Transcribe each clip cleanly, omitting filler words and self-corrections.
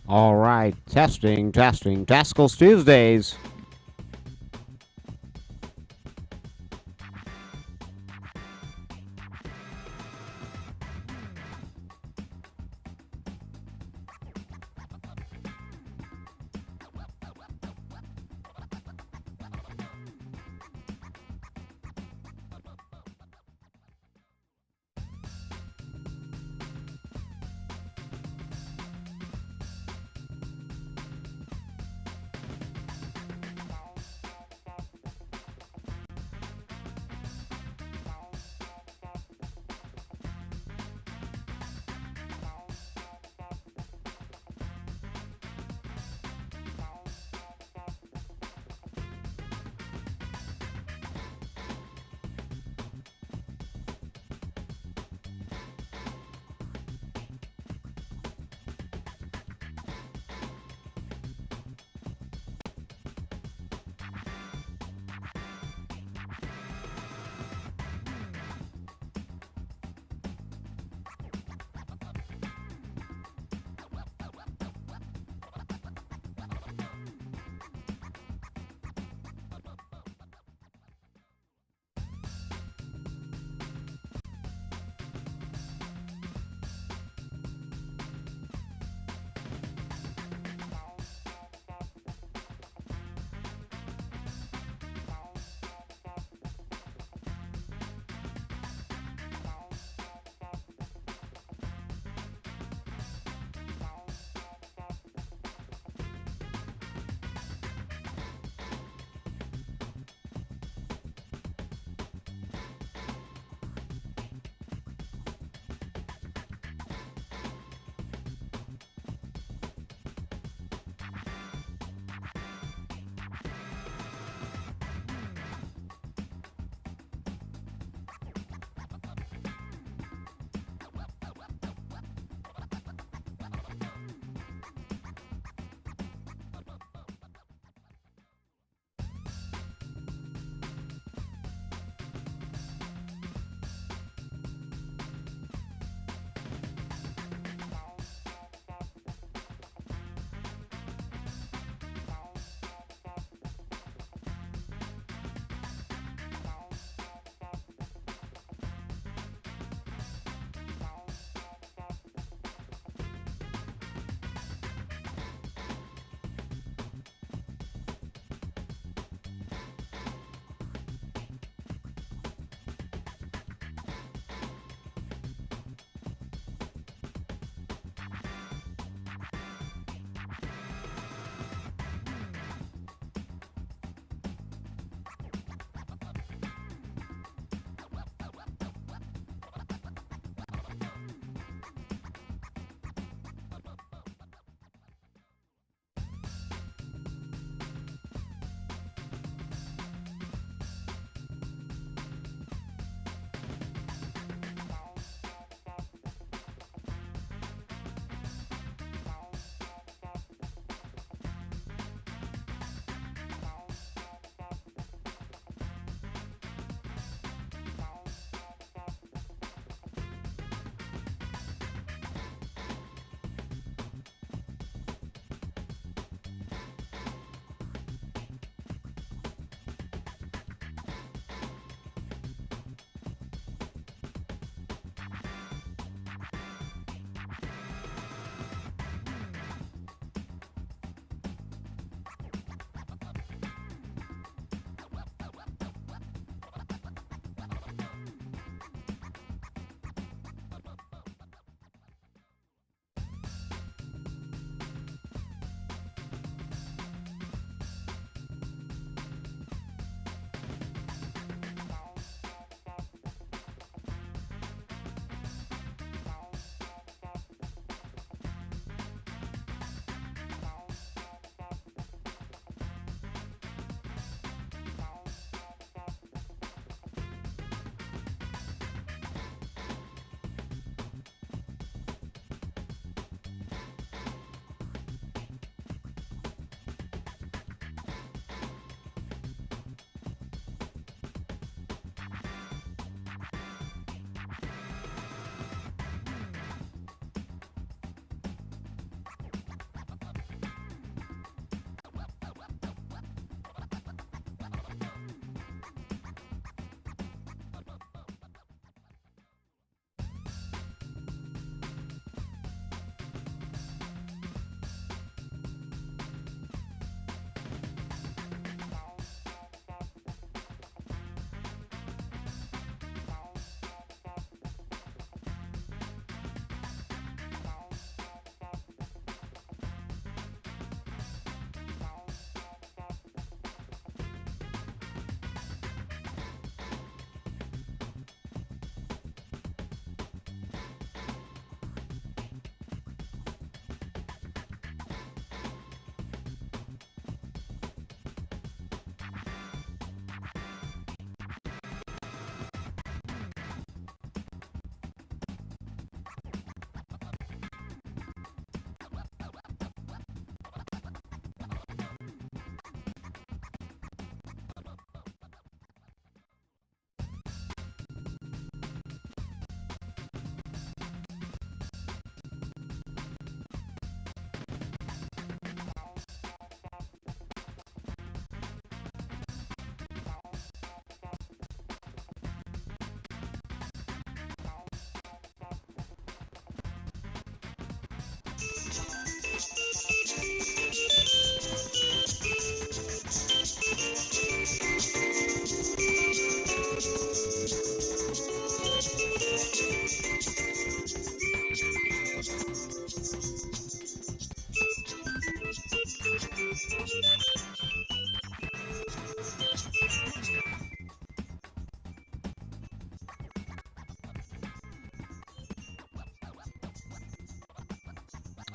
All right, testing, testing. Testicles Tuesdays.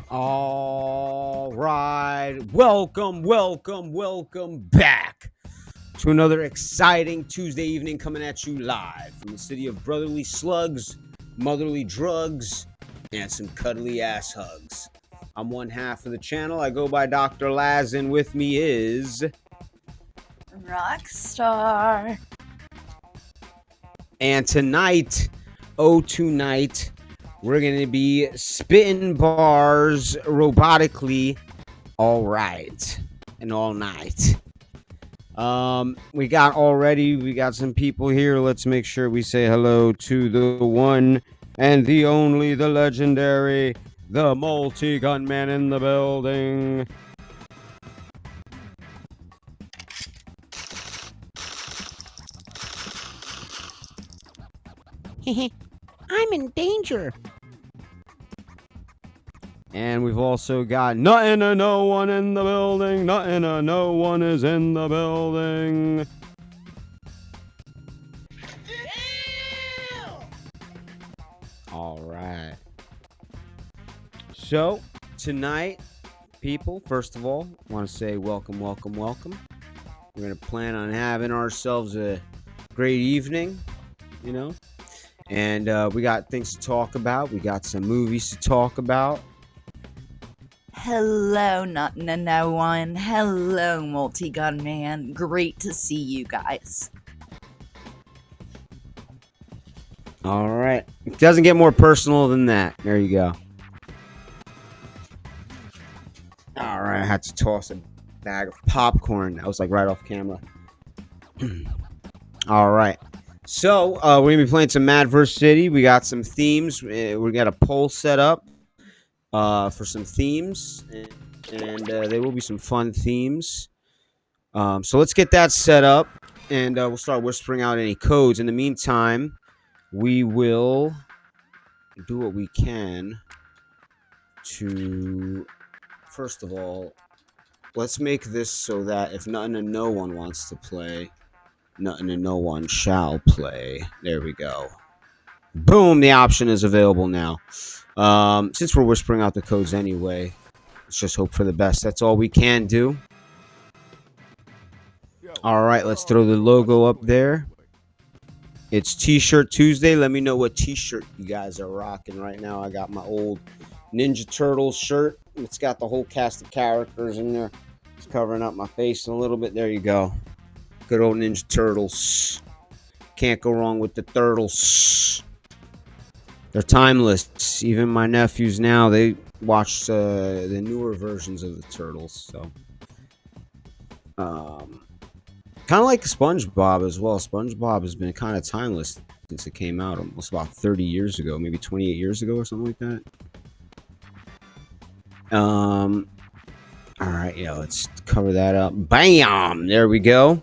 All right. Welcome back to another exciting Tuesday evening coming at you live from the city of brotherly slugs, motherly drugs, and some cuddly ass hugs. I'm one half of the channel. I go by Dr. Laz, and with me is Rockstar. And tonight, tonight, we're going to be spitting bars robotically all right and all night. We got some people here. Let's make sure we say hello to the one and the only, the legendary, the multi-gunman in the building. I'm in danger. And we've also got nothing to no one in the building. Nothing to no one is in the building. All right. So, tonight, people, first of all, I want to say welcome. We're going to plan on having ourselves a great evening, and we got things to talk about. We got some movies to talk about. Hello, nothing to no one. Hello, multi-gun man. Great to see you guys. All right. It doesn't get more personal than that. There you go. All right. I had to toss a bag of popcorn. That was like right off camera. All right. So we're going to be playing some Madverse City. We got some themes. We got a poll set up for some themes. And there will be some fun themes. So let's get that set up. And we'll start whispering out any codes. In the meantime, we will do what we can to, first of all, let's make this so that if nothing and no one wants to play, nothing and no one shall play. There we go. Boom, the option is available now. Since we're whispering out the codes anyway, let's just hope for the best. That's all we can do. All right, let's throw the logo up there. It's T-shirt Tuesday. Let me know what T-shirt you guys are rocking right now. I got my old Ninja Turtles shirt. It's got the whole cast of characters in there. It's covering up my face a little bit. There you go. Good old Ninja Turtles. Can't go wrong with the turtles. They're timeless. Even my nephews now, they watch the newer versions of the Turtles. So, kind of like SpongeBob as well. SpongeBob has been kind of timeless since it came out almost about 30 years ago, maybe 28 years ago or something like that. All right, let's cover that up. Bam! There we go.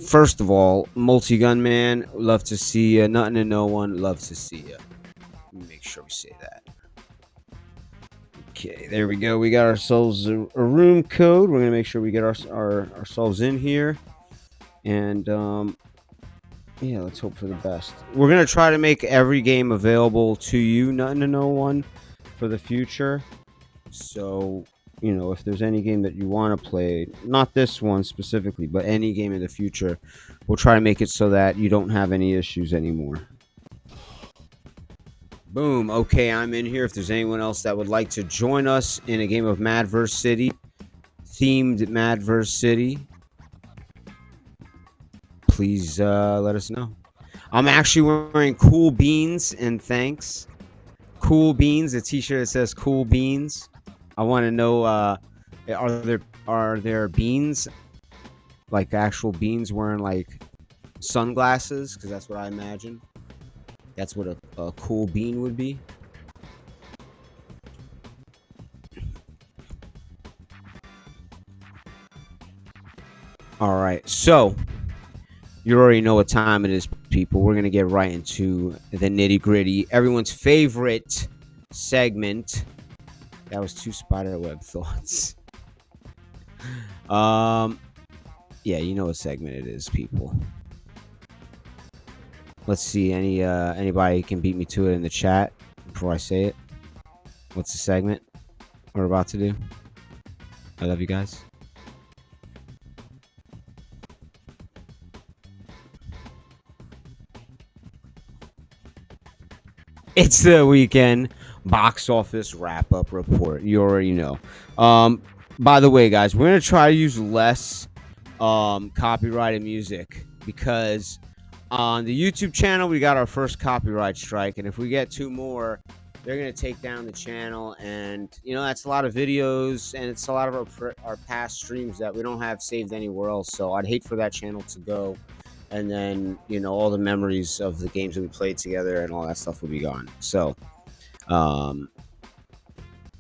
First of all, multi-gun man, love to see you. Nothing to no one, love to see you. Let me make sure we say that. Okay, there we go. We got ourselves a room code. We're gonna make sure we get ourselves in here, and yeah, let's hope for the best. We're gonna try to make every game available to you, nothing to no one, for the future. So, if there's any game that you want to play, not this one specifically, but any game in the future, we'll try to make it so that you don't have any issues anymore. Boom. Okay, I'm in here. If there's anyone else that would like to join us in a game of Madverse City, themed Madverse City, please let us know. I'm actually wearing Cool Beans, and thanks. Cool Beans, a t-shirt that says Cool Beans. I want to know, are there beans, like actual beans wearing like sunglasses? Because that's what I imagine. That's what a cool bean would be. All right, so you already know what time it is, people. We're going to get right into the nitty-gritty. Everyone's favorite segment. That was 2 spiderweb thoughts. Yeah, you know what segment it is, people. Let's see, anybody can beat me to it in the chat before I say it. What's the segment we're about to do? I love you guys. It's the weekend box office wrap up report. You already know. By the way, guys, we're gonna try to use less copyrighted music because on the YouTube channel we got our first copyright strike, and if we get two more, they're gonna take down the channel, and that's a lot of videos, and it's a lot of our past streams that we don't have saved anywhere else. So I'd hate for that channel to go, and then all the memories of the games that we played together and all that stuff will be gone. So um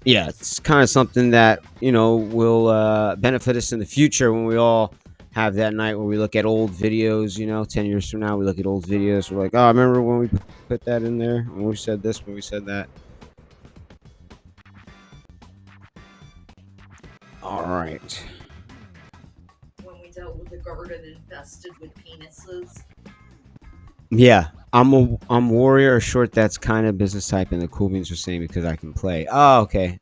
yeah, it's kind of something that will benefit us in the future when we all have that night where we look at old videos. 10 years from now we look at old videos, we're like, oh, I remember when we put that in there, when we said this, when we said that. All right. When we dealt with the garden infested with penises. Yeah, I'm warrior, short. That's kind of business type, and the cool beans were saying because I can play. Oh, okay.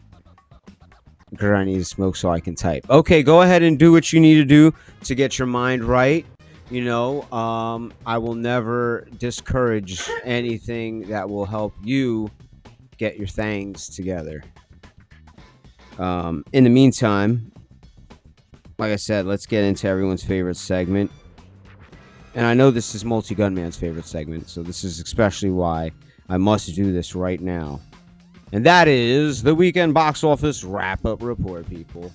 Girl, I need to smoke so I can type. Okay, go ahead and do what you need to do to get your mind right. I will never discourage anything that will help you get your things together. In the meantime, like I said, let's get into everyone's favorite segment. And I know this is Multi Gunman's favorite segment, so this is especially why I must do this right now. And that is the weekend box office wrap-up report, people.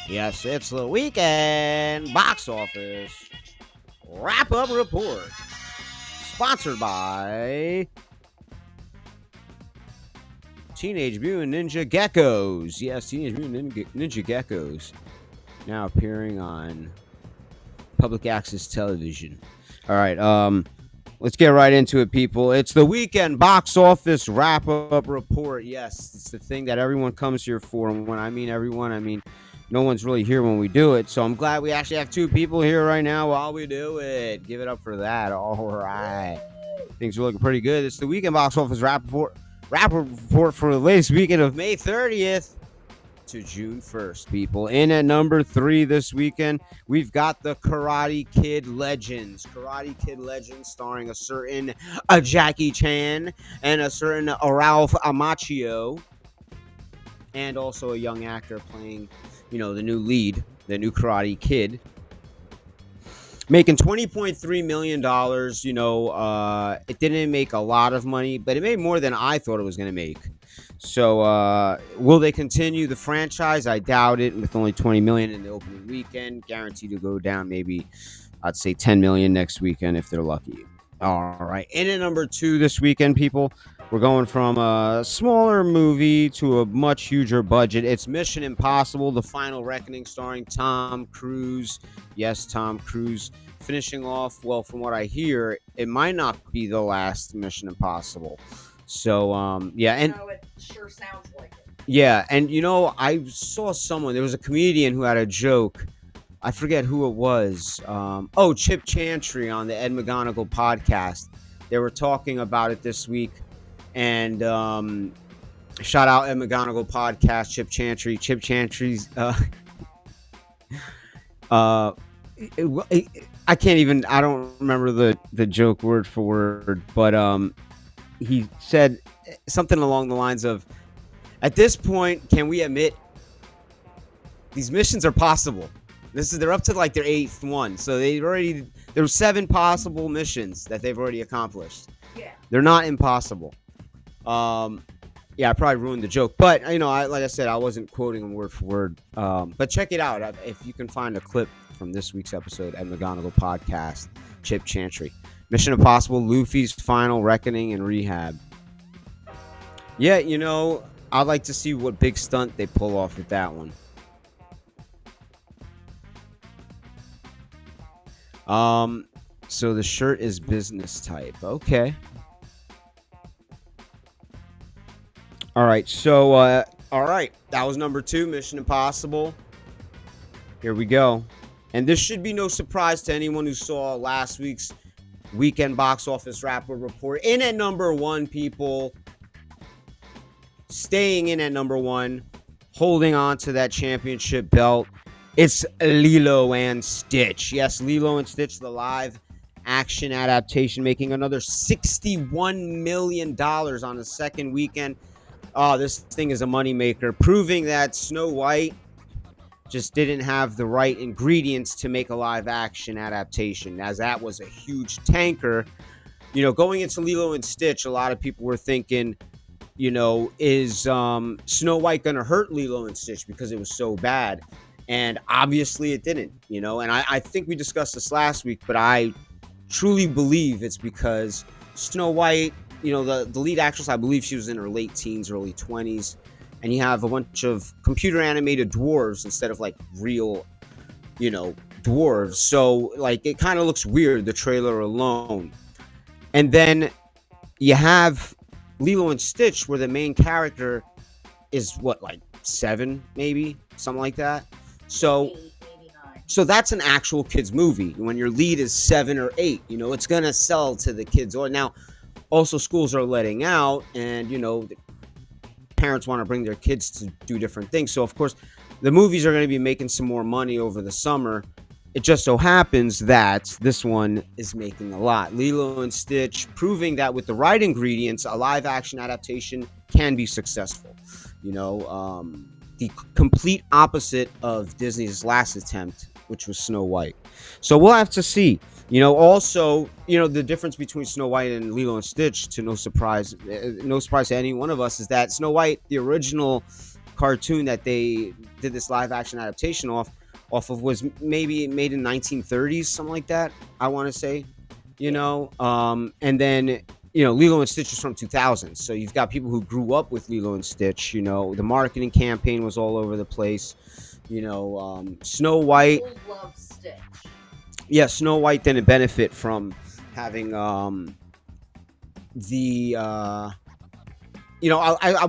Yes, it's the weekend box office wrap-up report. Sponsored by Teenage Mutant Ninja Geckos. Yes, Teenage Mutant Ninja Geckos. Now appearing on public access television. All right, let's get right into it, people. It's the weekend box office wrap-up report. Yes, it's the thing that everyone comes here for. And when I mean everyone, I mean no one's really here when we do it. So I'm glad we actually have two people here right now while we do it. Give it up for that. All right. Things are looking pretty good. It's the weekend box office wrap-up report for the latest weekend of May 30th. To June 1st, people. In at number 3 this weekend, we've got the Karate Kid Legends. Karate Kid Legends starring a certain Jackie Chan and a certain Ralph Macchio, and also a young actor playing, the new lead, the new Karate Kid. Making $20.3 million. It didn't make a lot of money, but it made more than I thought it was going to make. So will they continue the franchise? I doubt it. With only 20 million in the opening weekend, guaranteed to go down maybe, I'd say 10 million next weekend if they're lucky. All right. In at number 2 this weekend, people, we're going from a smaller movie to a much huger budget. It's Mission Impossible: The Final Reckoning, starring Tom Cruise. Yes, Tom Cruise. Finishing off, well, from what I hear, it might not be the last Mission Impossible. So yeah, and it sure sounds like it. yeah, and I saw someone. There was a comedian who had a joke. I forget who it was. Chip Chantry on the Ed McGonigal podcast. They were talking about it this week, and shout out Ed McGonigal podcast. Chip Chantry. Chip Chantry's. I can't even. I don't remember the joke word for word, but he said something along the lines of, at this point, can we admit these missions are possible? They're up to like their 8th one, so there's 7 possible missions that they've already accomplished. Yeah. They're not impossible. Yeah, I probably ruined the joke, but like I said, I wasn't quoting them word for word. But check it out if you can find a clip from this week's episode at McGonigal podcast. Chip Chantry. Mission Impossible: Luffy's Final Reckoning and Rehab. Yeah, I'd like to see what big stunt they pull off with that one. So the shirt is business type. Okay. All right. So, all right. That was number 2, Mission Impossible. Here we go. And this should be no surprise to anyone who saw last week's weekend box office wrap up report. In at number 1, people. Staying in at number 1, holding on to that championship belt. It's Lilo and Stitch. Yes, Lilo and Stitch, the live action adaptation, making another $61 million on the second weekend. Oh, this thing is a moneymaker, proving that Snow White just didn't have the right ingredients to make a live action adaptation, as that was a huge tanker. Going into Lilo and Stitch, a lot of people were thinking, is Snow White gonna hurt Lilo and Stitch because it was so bad? And obviously it didn't. And I think we discussed this last week, but I truly believe it's because Snow White, the lead actress, I believe she was in her late teens, early 20s, and you have a bunch of computer animated dwarves instead of like real, dwarves. So like it kind of looks weird, the trailer alone. And then you have Lilo and Stitch, where the main character is what, like 7, maybe something like that. So that's an actual kids movie. When your lead is 7 or 8, it's gonna sell to the kids. Or now, also schools are letting out, and parents want to bring their kids to do different things. So of course, the movies are going to be making some more money over the summer. It just so happens that this one is making a lot. Lilo and Stitch, proving that with the right ingredients, a live action adaptation can be successful. The complete opposite of Disney's last attempt, which was Snow White. So we'll have to see. Also, the difference between Snow White and Lilo and Stitch, to no surprise to any one of us, is that Snow White, the original cartoon that they did this live action adaptation off of, was maybe made in 1930s, something like that, I want to say. And then Lilo and Stitch is from 2000. So you've got people who grew up with Lilo and Stitch. The marketing campaign was all over the place. Snow White. People love Stitch. Yeah, Snow White didn't benefit from having I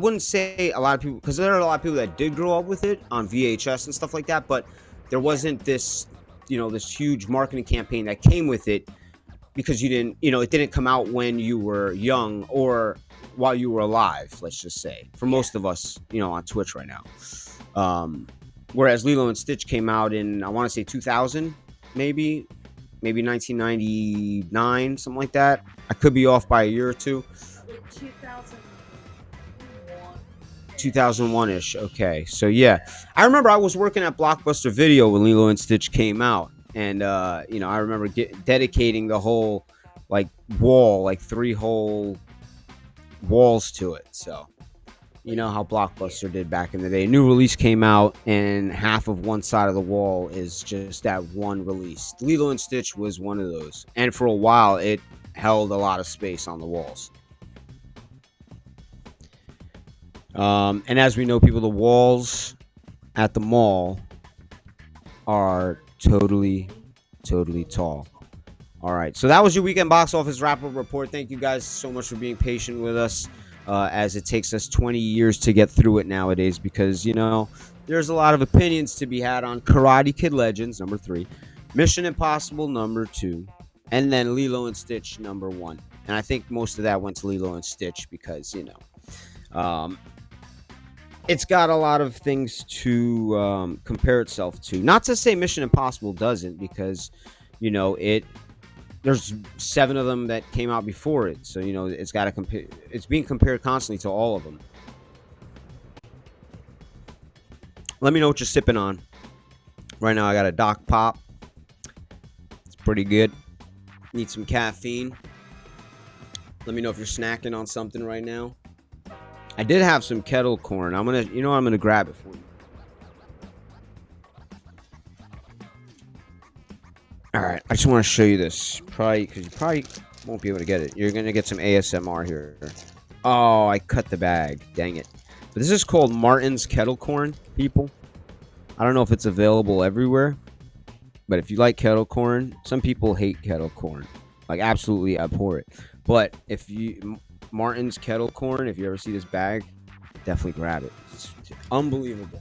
wouldn't say a lot of people, because there are a lot of people that did grow up with it on VHS and stuff like that, but there wasn't this this huge marketing campaign that came with it, because it didn't come out when you were young or while you were alive, let's just say, for most of us on Twitch right now. Whereas Lilo and Stitch came out in, I want to say 2000, maybe 1999, something like that. I could be off by a year or two. 2001-ish. Okay, so yeah, I remember I was working at Blockbuster Video when Lilo and Stitch came out, and I remember dedicating the whole wall, 3 whole walls to it. So how Blockbuster did back in the day. A new release came out, and half of one side of the wall is just that one release. Lilo and Stitch was one of those, and for a while it held a lot of space on the walls. And as we know, people, the walls at the mall are totally tall. All right, so that was your weekend box office wrap-up report. Thank you guys so much for being patient with us, as it takes us 20 years to get through it nowadays, because there's a lot of opinions to be had on Karate Kid Legends number 3, Mission Impossible number 2, and then Lilo and Stitch number 1. And I think most of that went to Lilo and Stitch because it's got a lot of things to compare itself to. Not to say Mission Impossible doesn't, because there's 7 of them that came out before it, so it's got to compare. It's being compared constantly to all of them. Let me know what you're sipping on. Right now I got a Doc Pop. It's pretty good. Need some caffeine. Let me know if you're snacking on something right now. I did have some kettle corn. I'm gonna grab it for you. All right, I just want to show you this, because you probably won't be able to get it. You're gonna get some ASMR here. Oh, I cut the bag. Dang it. But this is called Martin's kettle corn, people. I don't know if it's available everywhere, but if you like kettle corn, some people hate kettle corn, absolutely abhor it. But Martin's kettle corn, if you ever see this bag, definitely grab it. It's unbelievable.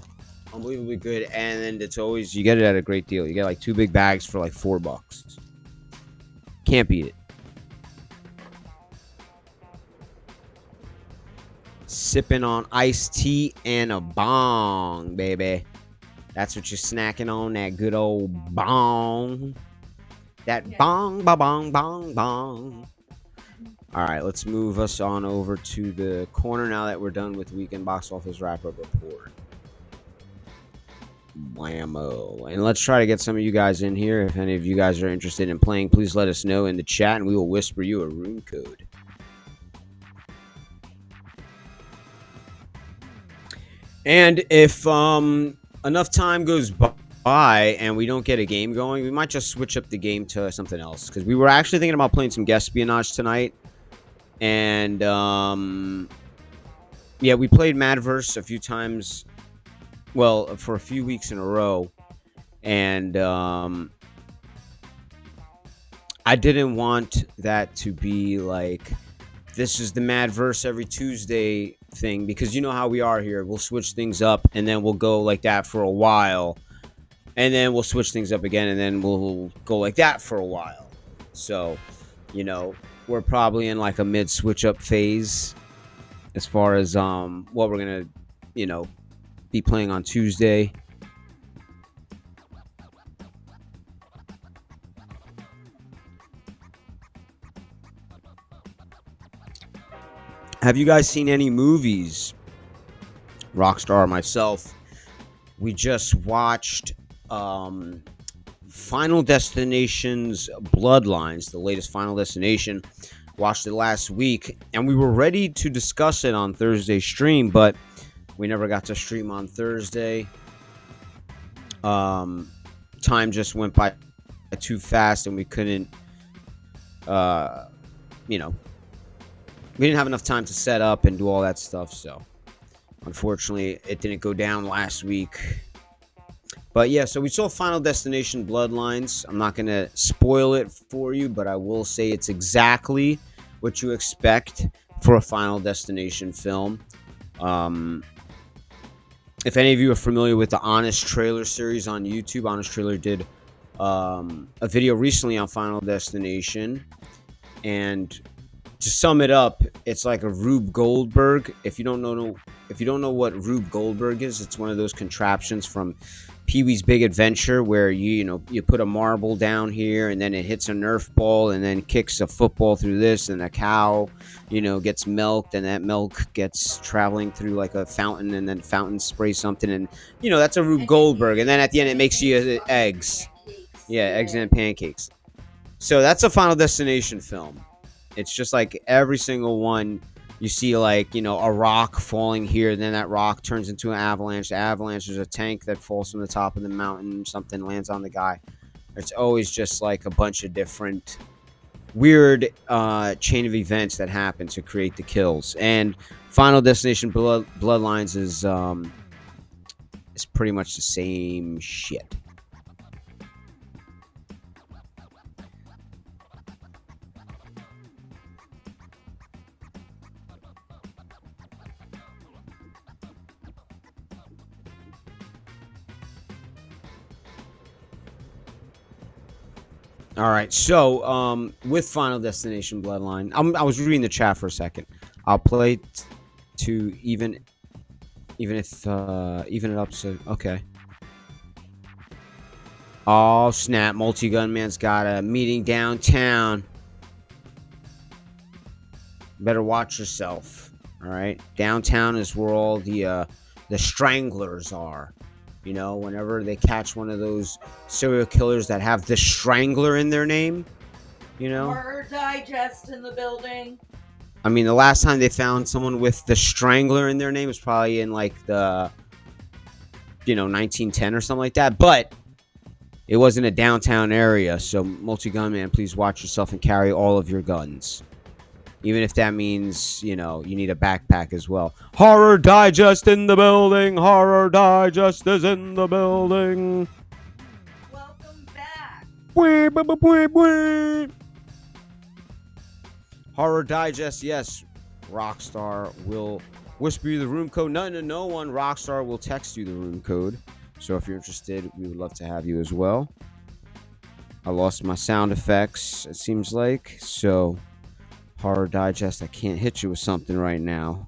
Unbelievably good. And then you get it at a great deal. You get 2 big bags for $4. Can't beat it. Sipping on iced tea and a bong, baby. That's what you're snacking on, that good old bong. That bong, ba bong, bong, bong. All right, let's move us on over to the corner now that we're done with weekend box office wrap-up report. Blammo. And let's try to get some of you guys in here. If any of you guys are interested in playing, please let us know in the chat and we will whisper you a room code. And if enough time goes by and we don't get a game going, we might just switch up the game to something else. Because we were actually thinking about playing some guest espionage tonight. And yeah, we played Madverse a few times. Well, for a few weeks in a row. And I didn't want that to be like, this is the Madverse every Tuesday thing, because you know how we are here. We'll switch things up and then we'll go like that for a while. And then we'll switch things up again and then we'll go like that for a while. So, you know, we're probably in like a mid switch up phase as far as what we're going to, you know, be playing on Tuesday. Have you guys seen any movies? Rockstar, myself, we just watched Final Destination's Bloodlines, the latest Final Destination. Watched it last week, and we were ready to discuss it on Thursday's stream, but we never got to stream on Thursday. Time just went by too fast, and we couldn't, you know, we didn't have enough time to set up and do all that stuff, so unfortunately it didn't go down last week. But yeah, so we saw Final Destination Bloodlines. I'm not going to spoil it for you, but I will say it's exactly what you expect for a Final Destination film. If any of you are familiar with the Honest Trailer series on YouTube, Honest Trailer did a video recently on Final Destination. And to sum it up, it's like a Rube Goldberg. If you don't know what Rube Goldberg is, it's one of those contraptions from Pee-wee's Big Adventure where you put a marble down here and then it hits a Nerf ball and then kicks a football through this, and a cow, gets milked, and that milk gets traveling through like a fountain, and then fountain sprays something, and that's a Rube Goldberg, and then at the end it makes you eggs. Yeah, eggs and pancakes. So that's a Final Destination film. It's just like every single one. You see, like, a rock falling here, then that rock turns into an avalanche. The avalanche is a tank that falls from the top of the mountain. Something lands on the guy. It's always just like a bunch of different weird chain of events that happen to create the kills. And Final Destination Bloodlines is pretty much the same shit. All right, so with Final Destination Bloodline, I was reading the chat for a second. I'll play to even it up. So okay. Oh snap! Multi-Gunman's got a meeting downtown. Better watch yourself. All right, downtown is where all the stranglers are. Whenever they catch one of those serial killers that have the Strangler in their name, Murder Digest in the building. I mean, the last time they found someone with the Strangler in their name was probably in like the 1910 or something like that, but it wasn't a downtown area. So Multi-Gunman, please watch yourself and carry all of your guns, even if that means you need a backpack as well. Horror Digest in the building. Horror Digest is in the building. Welcome back. Horror Digest, yes. Rockstar will whisper you the room code. No one. Rockstar will text you the room code. So if you're interested, we would love to have you as well. I lost my sound effects, it seems like. So Horror Digest, I can't hit you with something right now.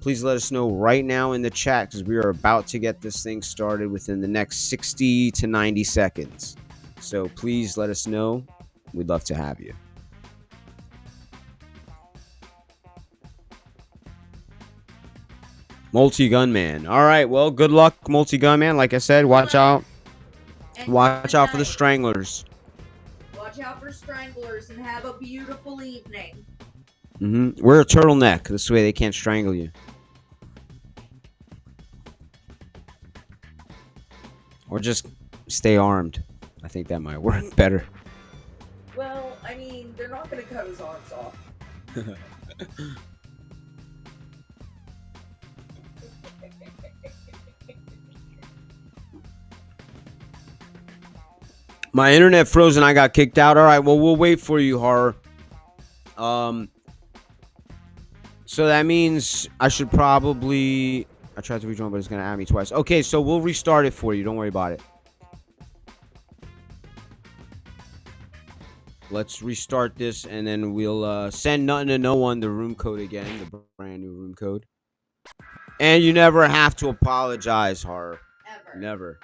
please let us know right now in the chat because we are about to get this thing started within the next 60 to 90 seconds. So please let us know. We'd love to have you. Multi-gunman. All right, well, good luck, multi-gunman. Like I said, watch out. Watch out for the stranglers. Watch out for stranglers and have a beautiful evening. Wear a turtleneck. This way they can't strangle you. Or just stay armed. I think that might work better. Well, I mean, they're not going to cut his arms off. My internet froze and I got kicked out. All right, well, we'll wait for you, Horror. So that means I should probably... I tried to rejoin, but it's going to add me twice. Okay, so we'll restart it for you. Don't worry about it. Let's restart this, and then we'll send nothing to no one the room code again, the brand new room code. And you never have to apologize, Horror. Ever. Never.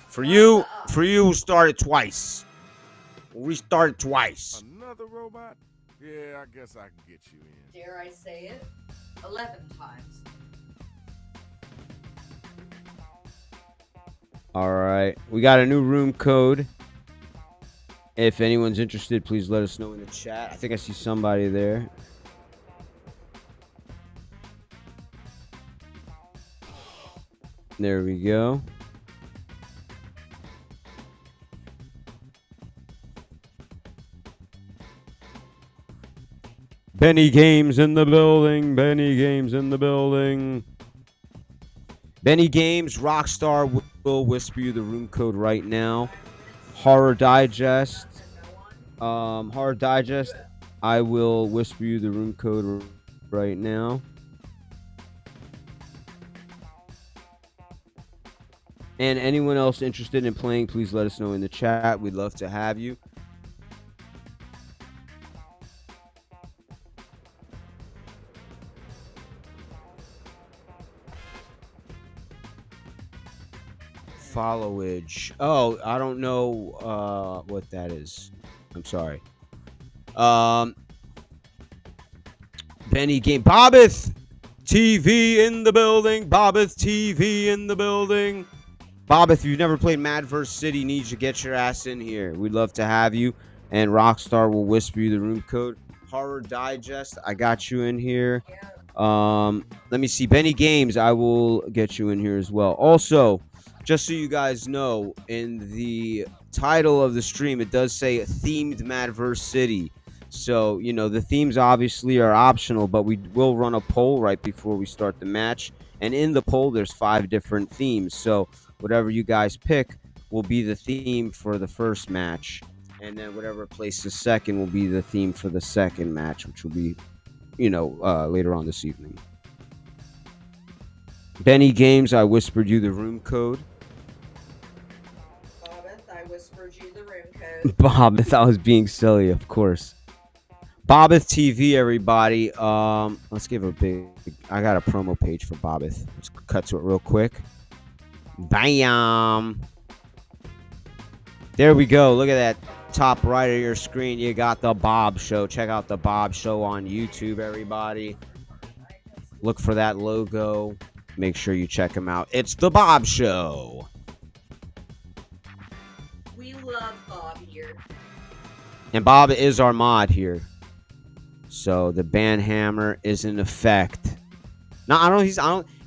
For you, we'll start it twice. We'll restart it twice. Another robot? Yeah, I guess I can get you in. Dare I say it? 11 times. All right. We got a new room code. If anyone's interested, please let us know in the chat. I think I see somebody there. There we go. Benny Games in the building. Benny Games in the building. Benny Games, Rockstar will whisper you the room code right now. Horror Digest. Horror Digest, I will whisper you the room code right now. And anyone else interested in playing, please let us know in the chat. We'd love to have you. Followage. Oh, I don't know what that is. I'm sorry. Benny Game. Bobbeth TV in the building. Bobbeth TV in the building. Bobbeth, if you've never played Mad vs. City, need to get your ass in here. We'd love to have you. And Rockstar will whisper you the room code. Horror Digest, I got you in here. Let me see. Benny Games, I will get you in here as well. Also, just so you guys know, in the title of the stream, it does say themed Mad vs. City. So, you know, the themes obviously are optional, but we will run a poll right before we start the match. And in the poll, there's 5 different themes. So whatever you guys pick will be the theme for the first match. And then whatever places second will be the theme for the second match, which will be, you know, later on this evening. Benny Games, I whispered you the room code. Bobbeth, I whispered you the room code. Bobbeth, I was being silly, of course. Bobbeth TV, everybody. Let's give a big... I got a promo page for Bobbeth. Let's cut to it real quick. Bam! There we go. Look at that top right of your screen. You got the Bob Show. Check out the Bob Show on YouTube, everybody. Look for that logo. Make sure you check him out. It's the Bob Show. We love Bob here. And Bob is our mod here. So the ban hammer is in effect. No, I don't.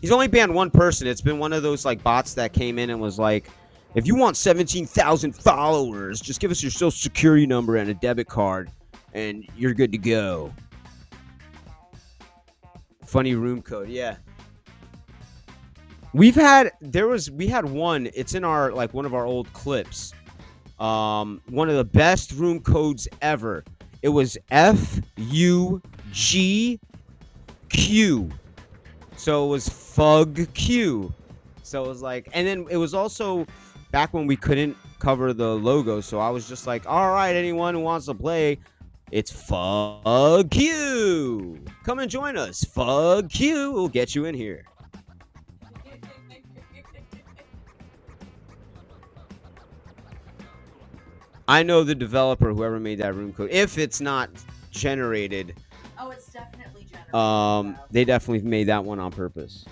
He's only banned one person. It's been one of those like bots that came in and was like, if you want 17,000 followers, just give us your social security number and a debit card, and you're good to go. Funny room code, yeah. We had one. It's in our one of our old clips. One of the best room codes ever. It was FUGQ. So it was FUGQ. So it was like, and then it was also back when we couldn't cover the logo. So I was just like, all right, anyone who wants to play, It's Fuck You. Come and join us. Fuck You. We'll get you in here. I know the developer, whoever made that room code. If it's not generated, Oh, it's definitely generated. they definitely made that one on purpose.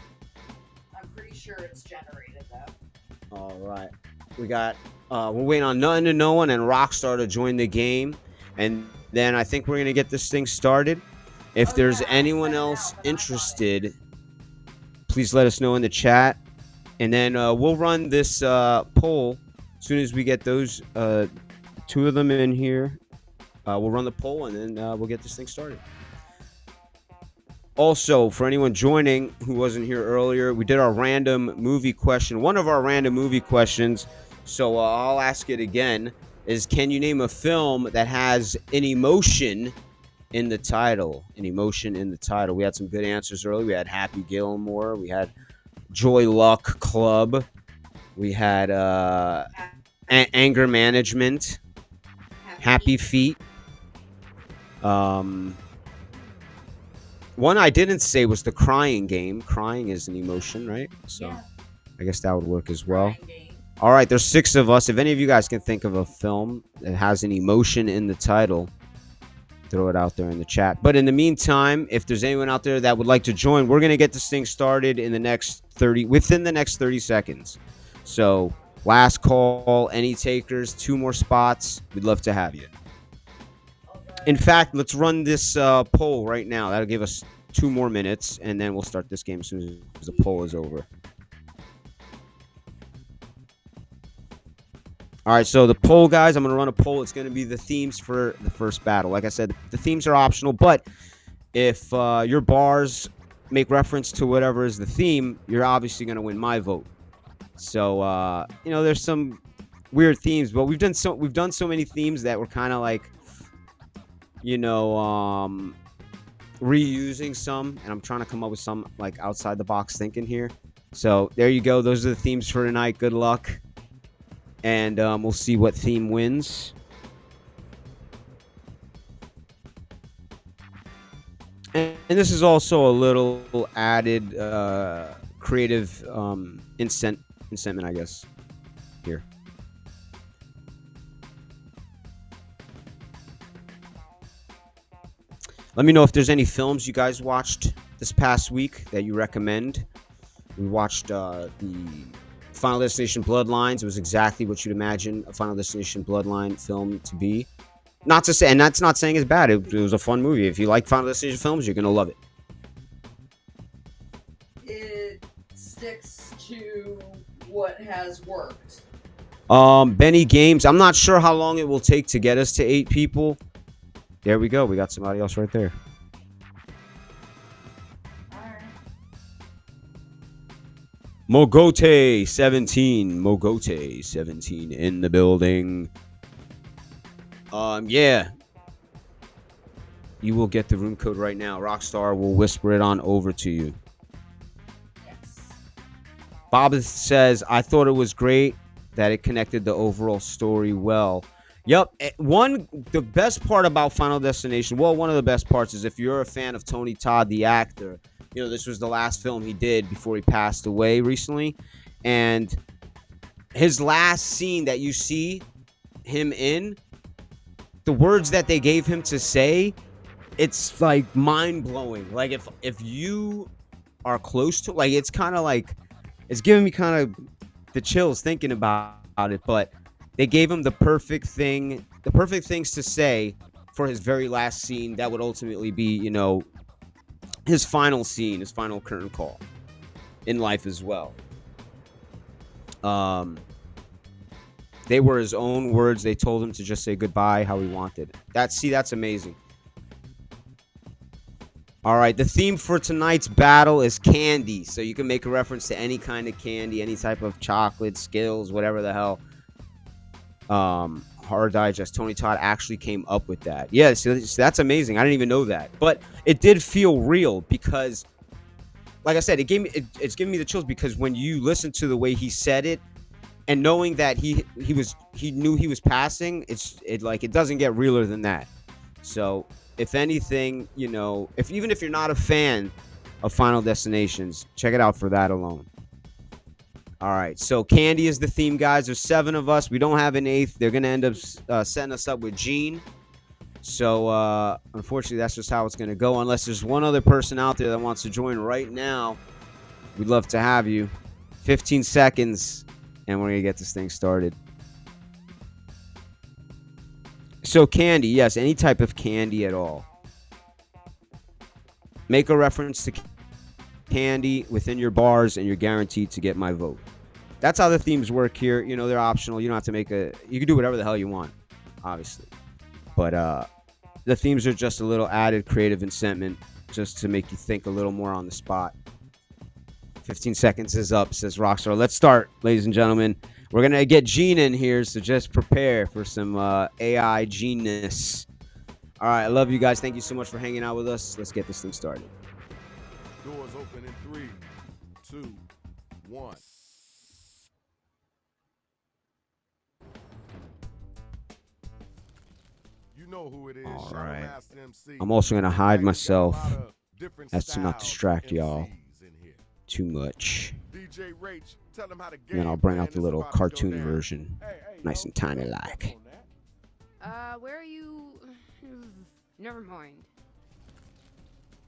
I'm pretty sure it's generated though. All right, we got. We're waiting on Nothing to No One and Rockstar to join the game, and then I think we're gonna get this thing started. If there's anyone else interested, please let us know in the chat, and then we'll run this poll as soon as we get those two of them in here. We'll run the poll, and then we'll get this thing started. Also, for anyone joining who wasn't here earlier, we did our random movie question. One of our random movie questions, so I'll ask it again, is can you name a film that has an emotion in the title? An emotion in the title. We had some good answers earlier. We had Happy Gilmore. We had Joy Luck Club. We had Anger Management. Happy Feet. One I didn't say was the Crying Game. Crying is an emotion, right? So yeah. I guess that would work as well. All right, there's 6 of us. If any of you guys can think of a film that has an emotion in the title, throw it out there in the chat. But in the meantime, if there's anyone out there that would like to join, we're going to get this thing started in the next within the next 30 seconds. So last call, any takers, 2 more spots. We'd love to have you. In fact, let's run this poll right now. That'll give us 2 more minutes, and then we'll start this game as soon as the poll is over. All right, so the poll, guys, I'm going to run a poll. It's going to be the themes for the first battle. Like I said, the themes are optional, but if your bars make reference to whatever is the theme, you're obviously going to win my vote. So, there's some weird themes, but we've done so many themes that we're kind of like, reusing some, and I'm trying to come up with some like outside the box thinking here. So there you go. Those are the themes for tonight. Good luck, and we'll see what theme wins. And this is also a little added creative incentiment, I guess, here. Let me know if there's any films you guys watched this past week that you recommend. We watched the Final Destination Bloodlines. It was exactly what you'd imagine a Final Destination Bloodline film to be. Not to say, and that's not saying it's bad. It was a fun movie. If you like Final Destination films, you're going to love it. It sticks to what has worked. Benny Games. I'm not sure how long it will take to get us to 8 people. There we go. We got somebody else right there. All right. Mogote 17. Mogote 17 in the building. Yeah. You will get the room code right now. Rockstar will whisper it on over to you. Yes. Bob says, I thought it was great that it connected the overall story well. Yep. The best part about Final Destination, well, one of the best parts is if you're a fan of Tony Todd, the actor, this was the last film he did before he passed away recently. And his last scene that you see him in, the words that they gave him to say, it's like mind-blowing. Like if you are close to, like, it's kind of like, it's giving me kind of the chills thinking about it, but they gave him the perfect things to say for his very last scene that would ultimately be, his final scene, his final curtain call in life as well. They were his own words. They told him to just say goodbye how he wanted. That's amazing. All right, the theme for tonight's battle is candy. So you can make a reference to any kind of candy, any type of chocolate, Skittles, whatever the hell. Horror Digest, Tony Todd actually came up with that. Yeah, so that's amazing. I didn't even know that. But it did feel real because, like I said, it's giving me the chills because when you listen to the way he said it and knowing that he knew he was passing, it doesn't get realer than that. So, if anything, even if you're not a fan of Final Destinations, check it out for that alone. All right, so candy is the theme, guys. There's 7 of us. We don't have an 8th. They're gonna end up setting us up with Gene. So, unfortunately, that's just how it's gonna go. Unless there's one other person out there that wants to join right now, we'd love to have you. 15 seconds, and we're gonna get this thing started. So candy, yes, any type of candy at all. Make a reference to candy within your bars, and you're guaranteed to get my vote. That's how the themes work here. They're optional. You don't have to you can do whatever the hell you want, obviously. But the themes are just a little added creative incentives just to make you think a little more on the spot. 15 seconds is up, says Rockstar. Let's start, ladies and gentlemen. We're going to get Gene in here, so just prepare for some AI genius. All right, I love you guys. Thank you so much for hanging out with us. Let's get this thing started. Doors open in 3, 2, 1. You know who it is. All Shadow right. Master MC. I'm also going to hide Tonight, we got a myself lot of different as to not styles distract of y'all MCs in here. too much. DJ Rach, tell them how the And then I'll game bring plan out the is little about to go cartoon down. version. Nice and tiny like. Where are you? Never mind.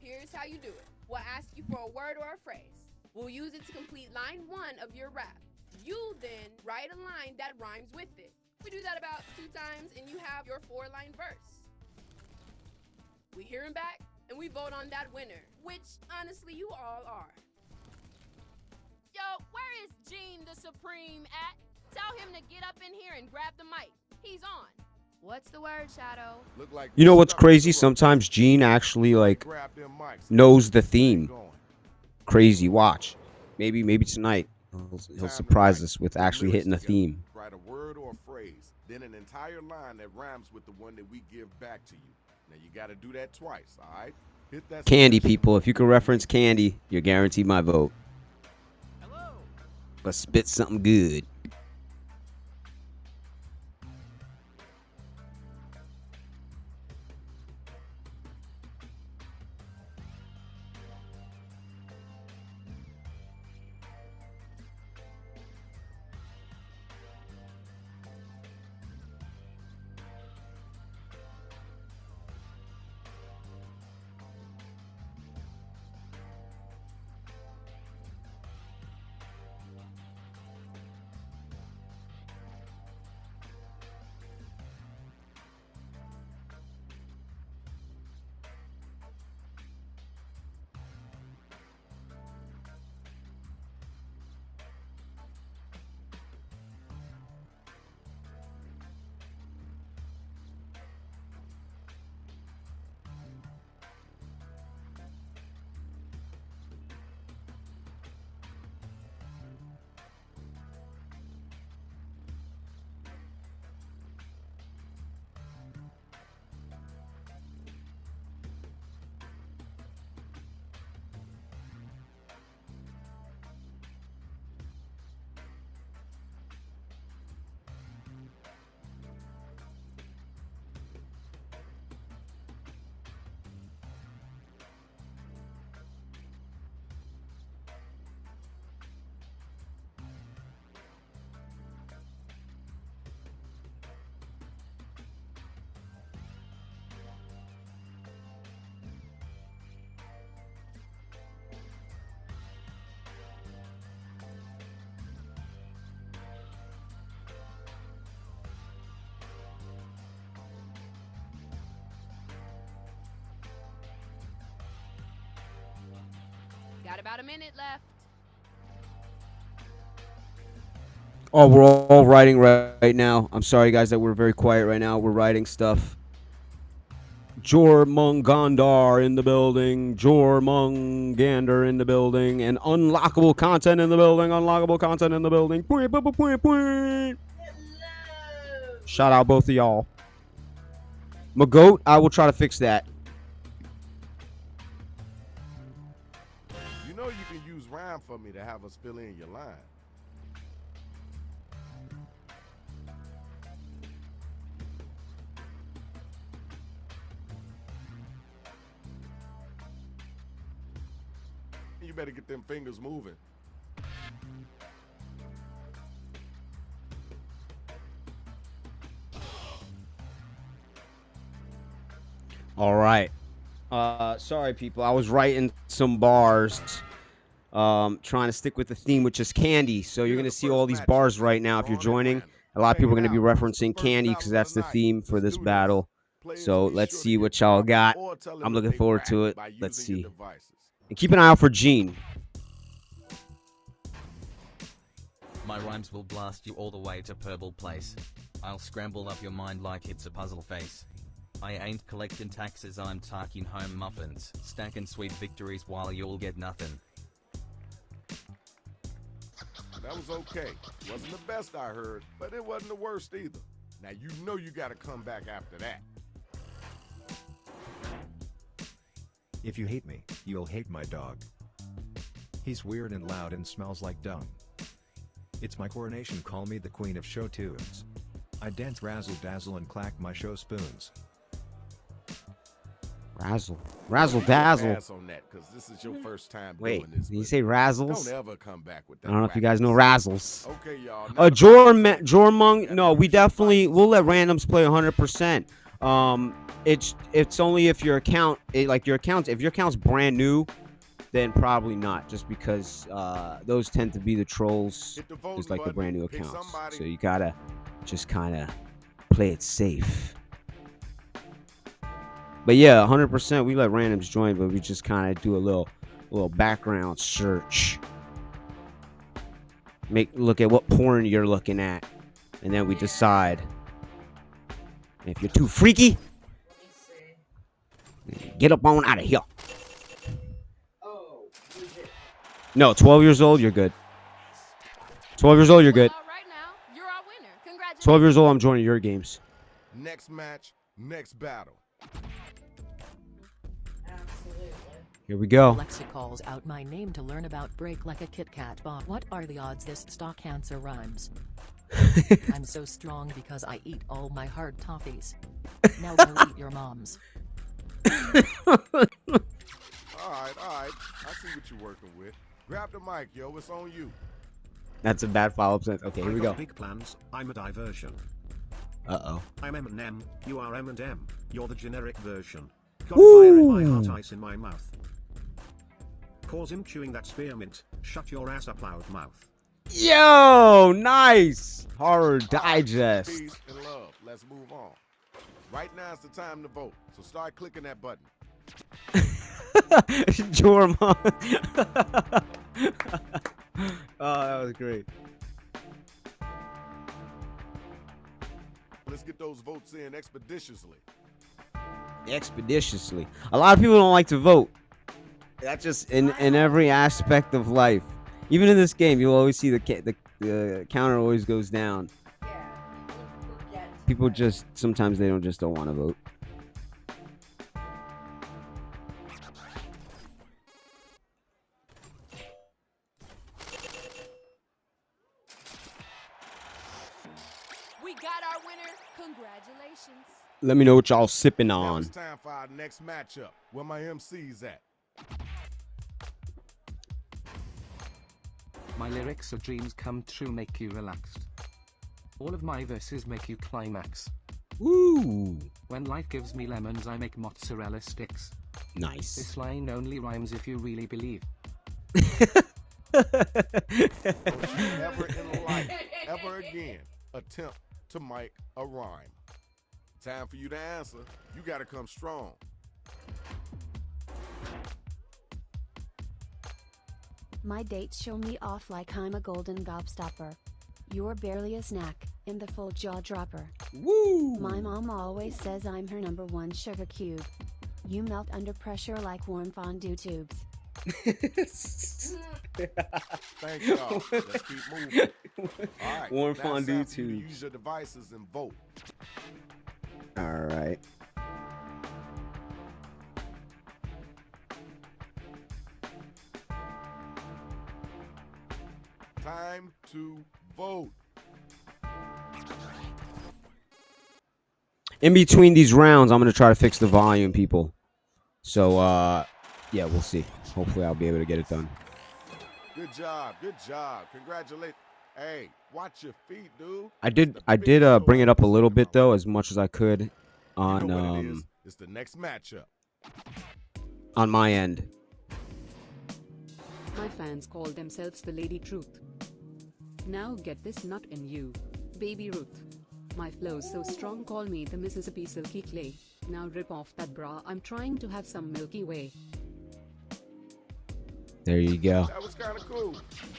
Here's how you do it. We'll ask you for a word or a phrase. We'll use it to complete line 1 of your rap. You then write a line that rhymes with it. We do that about 2 times and you have your 4-line verse. We hear him back and we vote on that winner, which honestly you all are. Yo, where is Gene the Supreme at? Tell him to get up in here and grab the mic. He's on. What's the word, Shadow? Look like You know what's stuck crazy? with the Sometimes Gene actually grab them mics. knows the Get theme. going. Crazy. Watch. Maybe tonight he'll Time to surprise write us with some actually lyrics hitting the together. theme. Write a word or a phrase, then an entire line that rhymes with the one that we give back to you. Now you got to do that twice, all right? Hit that Candy, submission people. If button. you can reference candy, you're guaranteed my vote. Hello. Let's spit something good. Got about a minute left. Oh, we're all writing right now. I'm sorry, guys, that we're very quiet right now. We're writing stuff. Jormungandar in the building. Jormungander in the building. And unlockable content in the building. Unlockable content in the building. Shout out both of y'all. Magoat, I will try to fix that. You know you can use rhyme for me to have us fill in your line. You better get them fingers moving. All right. Sorry, people. I was writing some bars, trying to stick with the theme, which is candy. So you're going to see all these bars right now if you're joining. A lot of people are going to be referencing candy because that's the theme for this battle. So let's see what y'all got. I'm looking forward to it. Let's see. And keep an eye out for Gene. My rhymes will blast you all the way to Purple Place. I'll scramble up your mind like it's a puzzle face. I ain't collecting taxes, I'm taking home muffins, stacking sweet victories while you'll get nothing. That was okay. Wasn't the best I heard, but it wasn't the worst either. Now you know you gotta come back after that. If you hate me, you'll hate my dog. He's weird and loud and smells like dung. It's my coronation, call me the queen of show tunes. I dance razzle dazzle and clack my show spoons. Razzle dazzle. Pass on that, cause this is your first time Wait, doing this. did you but say razzles? Don't ever come back with that. I don't know if you guys know razzles. razzles. Okay, y'all. Jormung. No, we'll let randoms play 100%. It's only if your account, if your account's brand new, then probably not. Just because those tend to be the trolls, just like the brand new accounts. So you gotta just kind of play it safe. But yeah, 100%. We let randoms join, but we just kind of do a little background search. Look at what porn you're looking at, and then we decide. And if you're too freaky, get up on out of here. No, 12 years old, you're good. 12 years old, you're good. Well, right now, you're our winner. Congratulations. 12 years old, I'm joining your games. Next match, next battle. Here we go. Alexa calls out my name to learn about break like a Kit Kat bot. What are the odds this stock answer rhymes? I'm so strong because I eat all my hard toffees. Now go eat your mom's. All right. I see what you're working with. Grab the mic, yo. It's on you. That's a bad follow-up sentence. Okay, here we go. Big plans. I'm a diversion. Uh-oh. I'm M&M. You are M&M. You're the generic version. Got fire in my heart, ice in my mouth. Cause him chewing that spearmint. Shut your ass up, loud mouth. Yo, nice. Horror Digest. Peace and love. Let's move on. Right now is the time to vote. So start clicking that button. Jorma. Oh, that was great. Let's get those votes in expeditiously. Expeditiously. A lot of people don't like to vote. That's just in every aspect of life. Even in this game, you'll always see the counter always goes down. People just sometimes they don't want to vote. We got our winner. Congratulations. Let me know what y'all sipping Now on. it's time for our next matchup. Where my MC's at? My lyrics are dreams come true, make you relaxed. All of my verses make you climax. Woo! When life gives me lemons, I make mozzarella sticks. Nice. This line only rhymes if you really believe. Don't you ever in life, ever again, attempt to make a rhyme. Time for you to answer. You gotta come strong. My dates show me off like I'm a golden gobstopper. You're barely a snack, in the full jaw dropper. Woo! My mom always says I'm her number one sugar cube. You melt under pressure like warm fondue tubes. Thank y'all. Let's keep moving. All right. Warm now fondue it's time for you to tubes. use your devices and vote. All right. Time to vote. In between these rounds, I'm gonna try to fix the volume, people. So, yeah, we'll see. hopefully I'll be able to get it done. Good job. Good job. Congratulations. Hey, watch your feet, dude. I did bring it up a little bit though, as much as I could on You know what it is. It's the next matchup. on my end. My fans call themselves the Lady Truth. Now get this nut in you, Baby Ruth. My flow's so strong, call me the Mississippi Silky Clay. Now rip off that bra, I'm trying to have some Milky Way. There you go. That was kind of cool.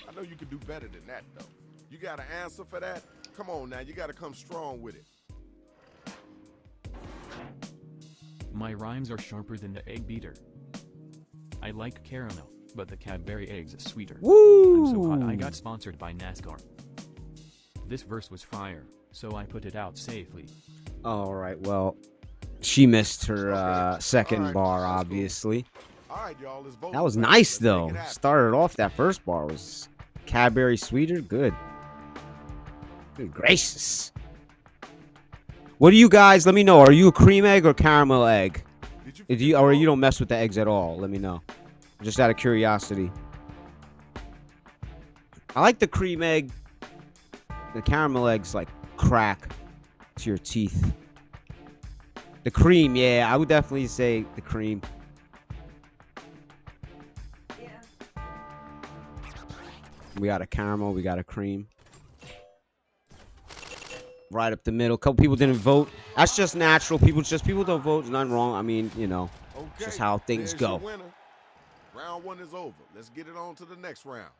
I know you can do better than that, though. You got an answer for that? Come on now, you got to come strong with it. My rhymes are sharper than the egg beater. I like caramel, but the Cadbury eggs is sweeter. Woo! I'm so hot I got sponsored by NASCAR. This verse was fire, so I put it out safely. All right, well, she missed her second bar, obviously. All right, y'all, let's vote. That was nice, though. Started off, that first bar was Cadbury sweeter. Good. Good gracious. What do you guys, let me know. Are you a cream egg or caramel egg? Or you don't mess with the eggs at all? Let me know. Just out of curiosity. I like the cream egg. The caramel eggs like crack to your teeth. The cream, yeah, I would definitely say the cream. We got a caramel, we got a cream. Right up the middle. A couple people didn't vote. That's just natural. People don't vote. There's nothing wrong. I mean, you know, just how things there's go. your winner. Round one is over. Let's get it on to the next round.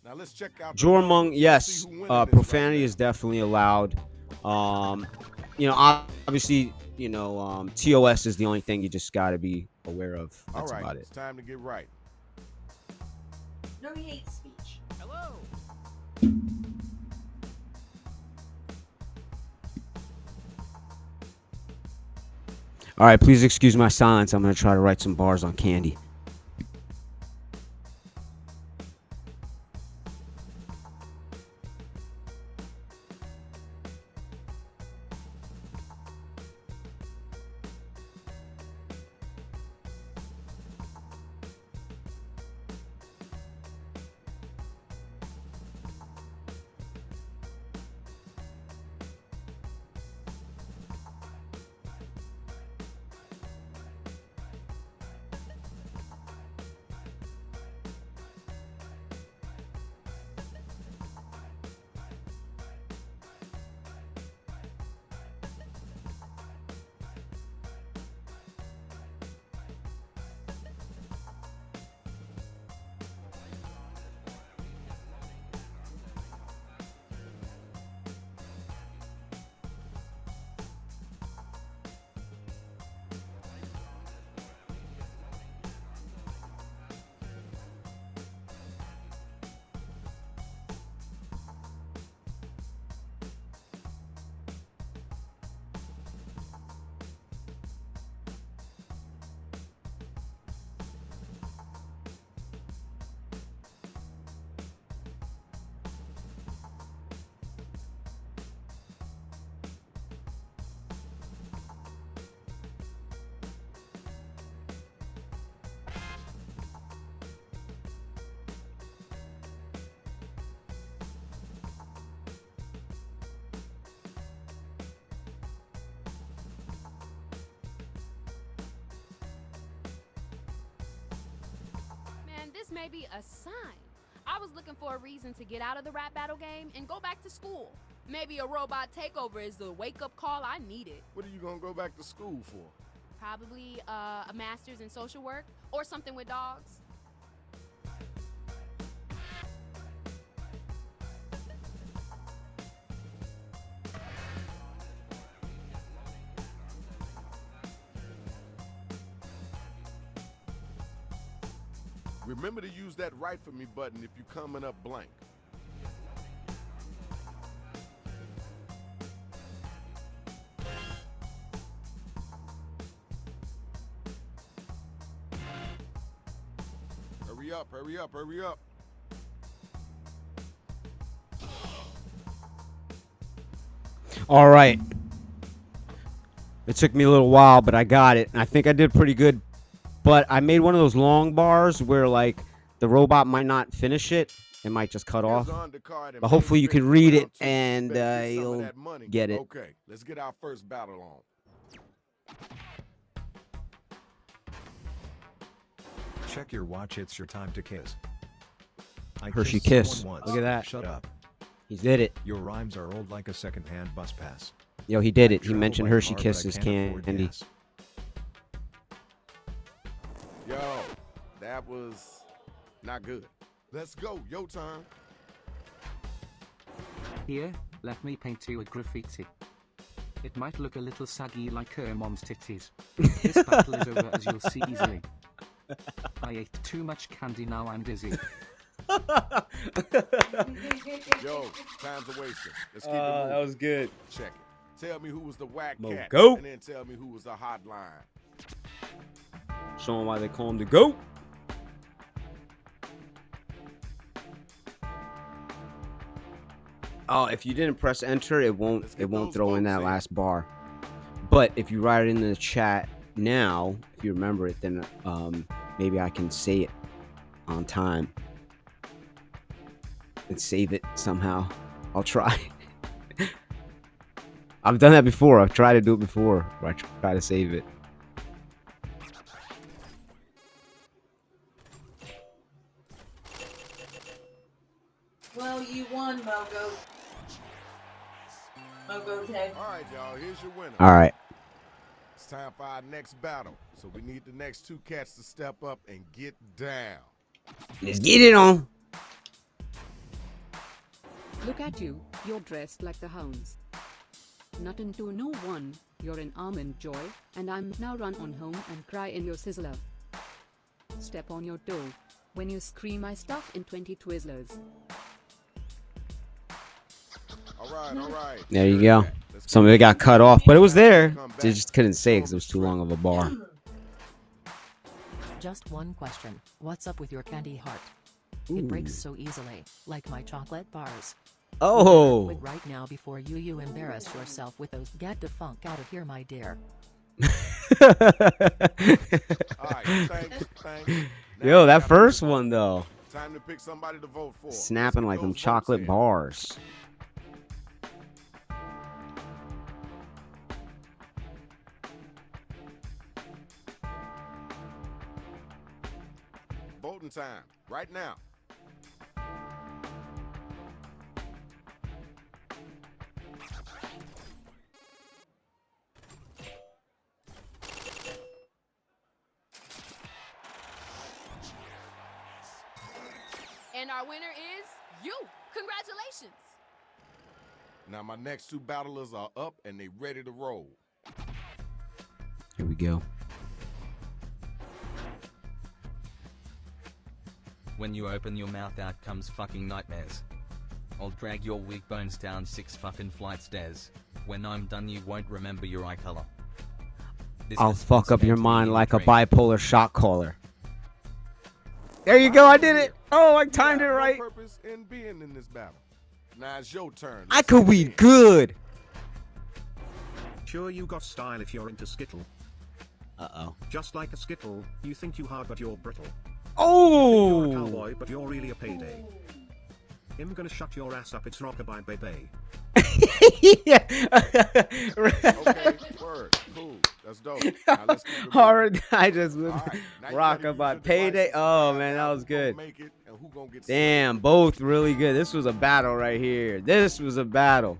Now let's check out. Jormung, yes, profanity is definitely allowed. You know, obviously, you know, TOS is the only thing you just got to be aware of. That's All right, about it. It's time to get right. No hate speech. Hello. All right, please excuse my silence. I'm going to try to write some bars on Candy. This may be a sign. I was looking for a reason to get out of the rap battle game and go back to school. Maybe a robot takeover is the wake-up call I needed. What are you gonna go back to school for? Probably a master's in social work or something with dogs. Remember to use that write for me button if you're coming up blank. Hurry up, hurry up, hurry up. All right. It took me a little while, but I got it. And I think I did pretty good. but I made one of those long bars where like the robot might not finish it. It might just cut off. But hopefully you can read it and you'll get it. Okay, let's get our first battle on. Check your watch, it's your time to kiss. I Hershey kissed kiss. someone once. Look at that. Shut up. He did it. Your rhymes are old like a second-hand bus pass. Yo, he did it. He Travel mentioned by Hershey car, but I Kisses can't afford candy. gas. Yo, that was not good. Let's go, your turn. Here, let me paint you a graffiti. It might look a little saggy like her mom's titties. This battle is over, as you'll see easily. I ate too much candy, now I'm dizzy. Yo, time's a wasting. Let's keep it moving. That was good. Check it. Tell me who was the whack cat, goat. and then tell me who was the hotline. Show him why they call him the GOAT. Oh, if you didn't press enter, it won't throw in that last bar. But if you write it in the chat now, if you remember it, then maybe I can say it on time and save it somehow. I'll try. I've done that before. I've tried to do it before, where I try to save it. Well, you won, Mogo. Mogo Tag. All right, y'all, here's your winner. All right. It's time for our next battle. So we need the next two cats to step up and get down. Let's get it on. Look at you, you're dressed like the hounds. Nothing to no one, you're an almond joy, and I'm now run on home and cry in your sizzler. Step on your toe. When you scream, I stuff in 20 Twizzlers. All right. There you go. Some of it got cut off, but it was there. They just couldn't say it because it was too long of a bar. Just one question. What's up with your candy heart? It breaks so easily, like my chocolate bars. Oh. Quit right now before you embarrass yourself with those. Get the funk out of here, my dear. Thanks. Yo, that first one though. Time to pick somebody to vote for. Snapping like them chocolate bars. Voting time, right now. And our winner is you. Congratulations. Now my next two battlers are up and they ready to roll. Here we go. When you open your mouth, out comes fucking nightmares. I'll drag your weak bones down 6 fucking flight stairs. When I'm done, you won't remember your eye color. I'll fuck up your mind like a bipolar shot caller. There you go. I did it. Oh, I timed it right. No purpose in being in this battle. Now it's your turn. I could weed good. Sure, you got style if you're into Skittle. Uh-oh. Just like a Skittle, you think you hard but you're brittle. Oh! You're a cowboy but you're really a payday. I'm gonna shut your ass up, it's rockabye baby. Yeah. Okay, word, cool, that's dope. Now let's keep it Hard guy just right, rock about payday. Oh man, that was good. Damn, both really good. This was a battle right here. This was a battle.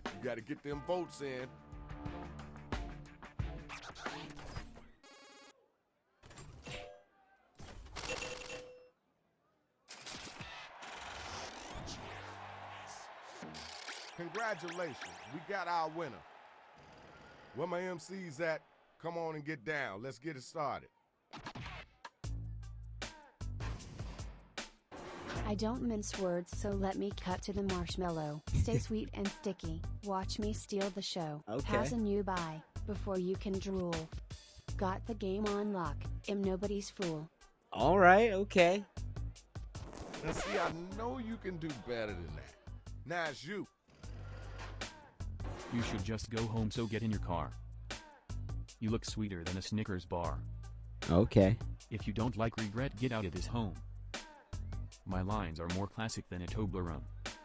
You gotta get them votes in. Congratulations, we got our winner. Where my MC's at, come on and get down. Let's get it started. I don't mince words, so let me cut to the marshmallow. Stay sweet and sticky. Watch me steal the show. Okay. Passing you by before you can drool. Got the game on lock. Am nobody's fool. All right, okay. Now see, I know you can do better than that. Now it's you. You should just go home, so get in your car. You look sweeter than a Snickers bar. Okay. If you don't like regret, get out of this home. My lines are more classic than a Toblerone.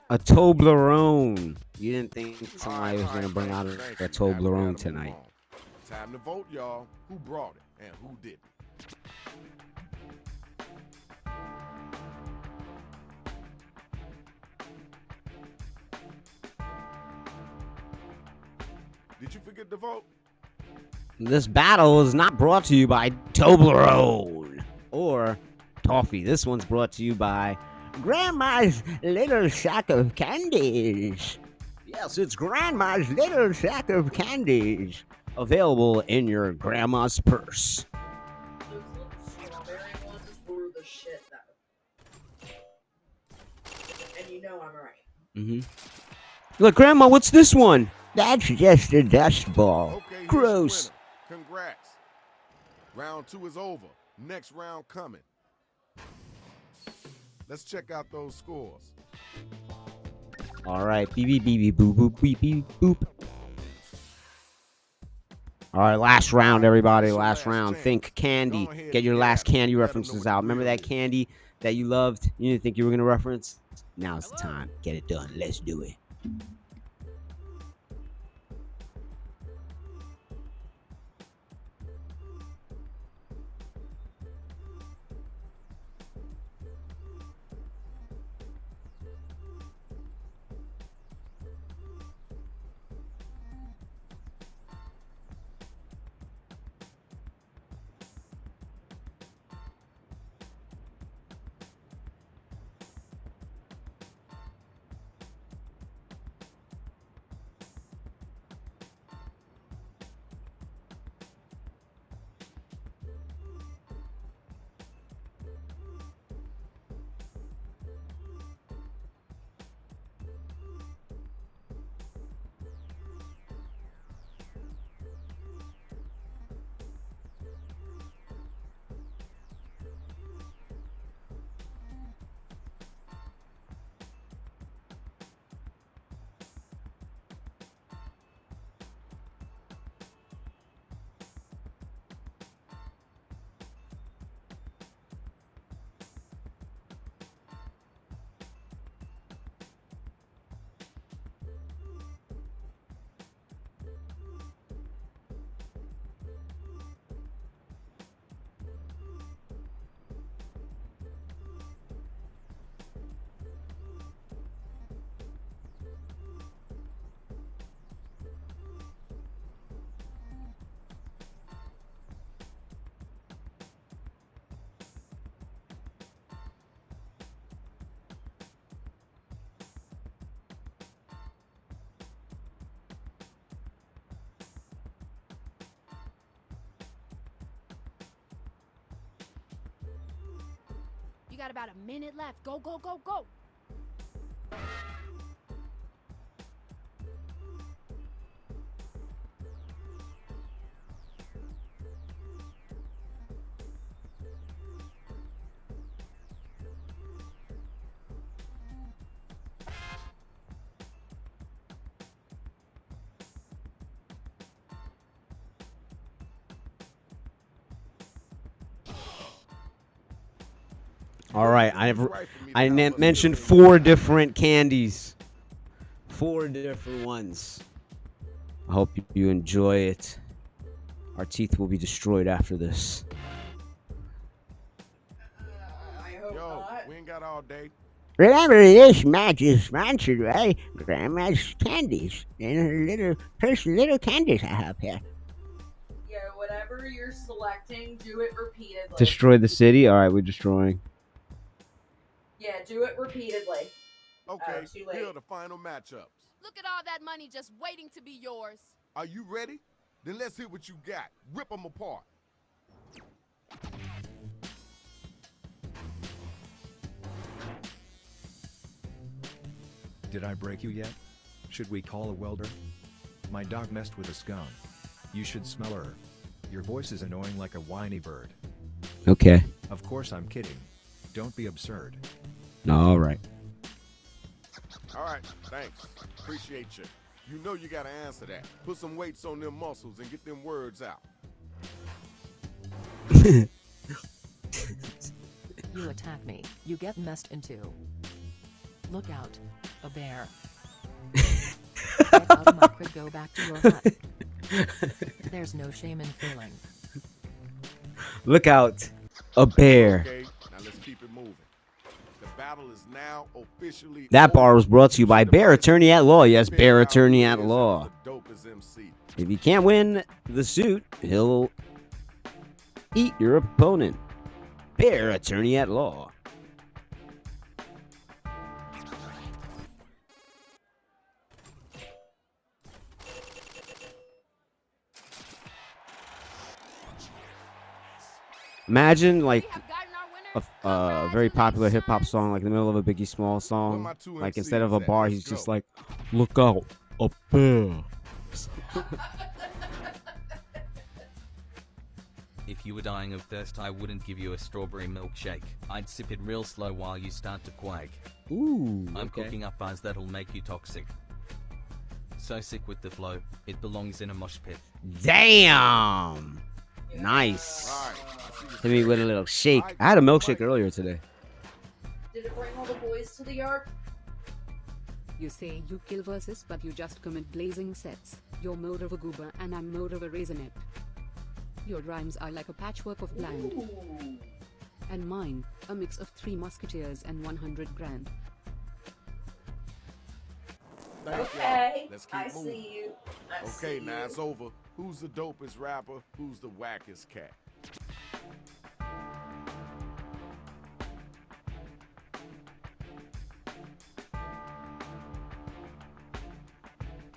A Toblerone. You didn't think somebody was going to bring out a Toblerone tonight. Time to vote, y'all. Who brought it and who didn't? Did you forget to vote? This battle is not brought to you by Toblerone or Toffee. This one's brought to you by Grandma's Little Sack of Candies. Yes, it's Grandma's Little Sack of Candies. Available in your grandma's purse. Those little strawberry ones were the shit, though. And you know I'm right. Mm-hmm. Look, Grandma, what's this one? That's just a dust ball. Okay, Gross. Congrats. Round 2 is over. Next round coming. Let's check out those scores. All right, beep beep beep boop boop beep beep boop. All right, last round, everybody. Last round. Think candy. Get your last candy references out. Remember that candy that you loved? You didn't think you were gonna reference? Now's the time. Get it done. Let's do it. You got about a minute left. Go, go, go, go. All right, I mentioned 4 different candies. 4 different ones. I hope you enjoy it. Our teeth will be destroyed after this. I hope not. We ain't got all day. Remember, this match is sponsored by Grandma's Candies and her little candies I have here. Yeah, whatever you're selecting, do it repeatedly. Destroy the city? All right, we're destroying. Yeah, do it repeatedly. Okay, too late. here are the final matchups. Look at all that money just waiting to be yours. Are you ready? Then let's hear what you got. Rip them apart. Did I break you yet? Should we call a welder? My dog messed with a skunk. You should smell her. Your voice is annoying like a whiny bird. Okay. Of course I'm kidding. Don't be absurd. All right. All right, thanks. Appreciate you. You know you gotta answer that. Put some weights on them muscles and get them words out. You attack me, you get messed into. Look out, a bear. Get out of my crib, go back to your hut. There's no shame in failing. Look out, a bear. Okay, now let's keep it moving. The battle is now officially That bar over. was brought to you by Bear Attorney at Law. Yes, Bear Attorney at Here's Law. the dopest MC. If you can't win the suit, he'll eat your opponent. Bear Attorney at Law. Imagine like a very popular hip hop song, like in the middle of a Biggie Small song. Like instead of a bar, he's just like, "Look out, a bear." If you were dying of thirst, I wouldn't give you a strawberry milkshake. I'd sip it real slow while you start to quake. Ooh, I'm okay. cooking up buzz that'll make you toxic. So sick with the flow, it belongs in a mosh pit. Damn. Nice. Hit me with a little shake. I had a milkshake earlier today. Did it bring all the boys to the yard? You say you kill versus, but you just commit blazing sets. You're mode of a goober and I'm mode of a raisinette. Your rhymes are like a patchwork of bland. And mine, a mix of 3 musketeers and 100 grand. Okay, Let's keep I moving. see you. I Okay, see now you. it's over. Who's the dopest rapper? Who's the wackest cat?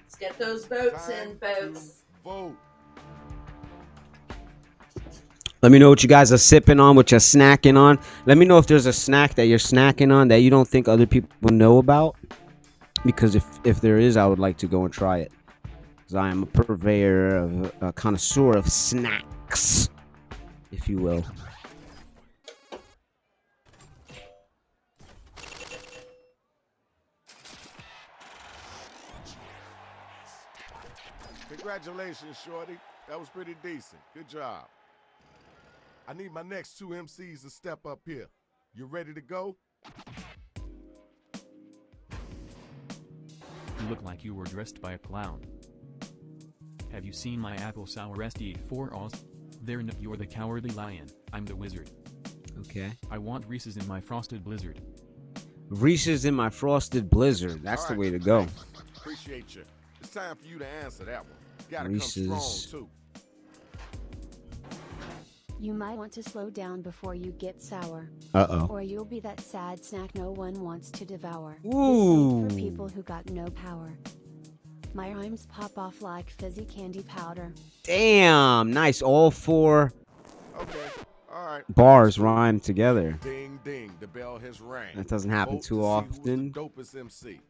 Let's get those votes Time in, folks. Vote. Let me know what you guys are sipping on, what you're snacking on. Let me know if there's a snack that you're snacking on that you don't think other people know about. Because if there is, I would like to go and try it. Because I am a purveyor of a connoisseur of snacks, if you will. Congratulations, Shorty. That was pretty decent. Good job. I need my next 2 MCs to step up here. You ready to go? You look like you were dressed by a clown. Have you seen my apple sour SD4 Oz? There, no, you're the cowardly lion. I'm the wizard. Okay. I want Reese's in my frosted blizzard. Reese's in my frosted blizzard. That's the way to go. Appreciate you. It's time for you to answer that one. Gotta Reese's. come strong, too. You might want to slow down before you get sour. Uh-oh. Or you'll be that sad snack no one wants to devour. Ooh. This ain't for people who got no power. My rhymes pop off like fizzy candy powder. Damn. Nice. All 4 Okay. All right. bars rhyme together. Ding, ding. The bell has rang. That doesn't happen Vote too to see often. Who's the dopest MC?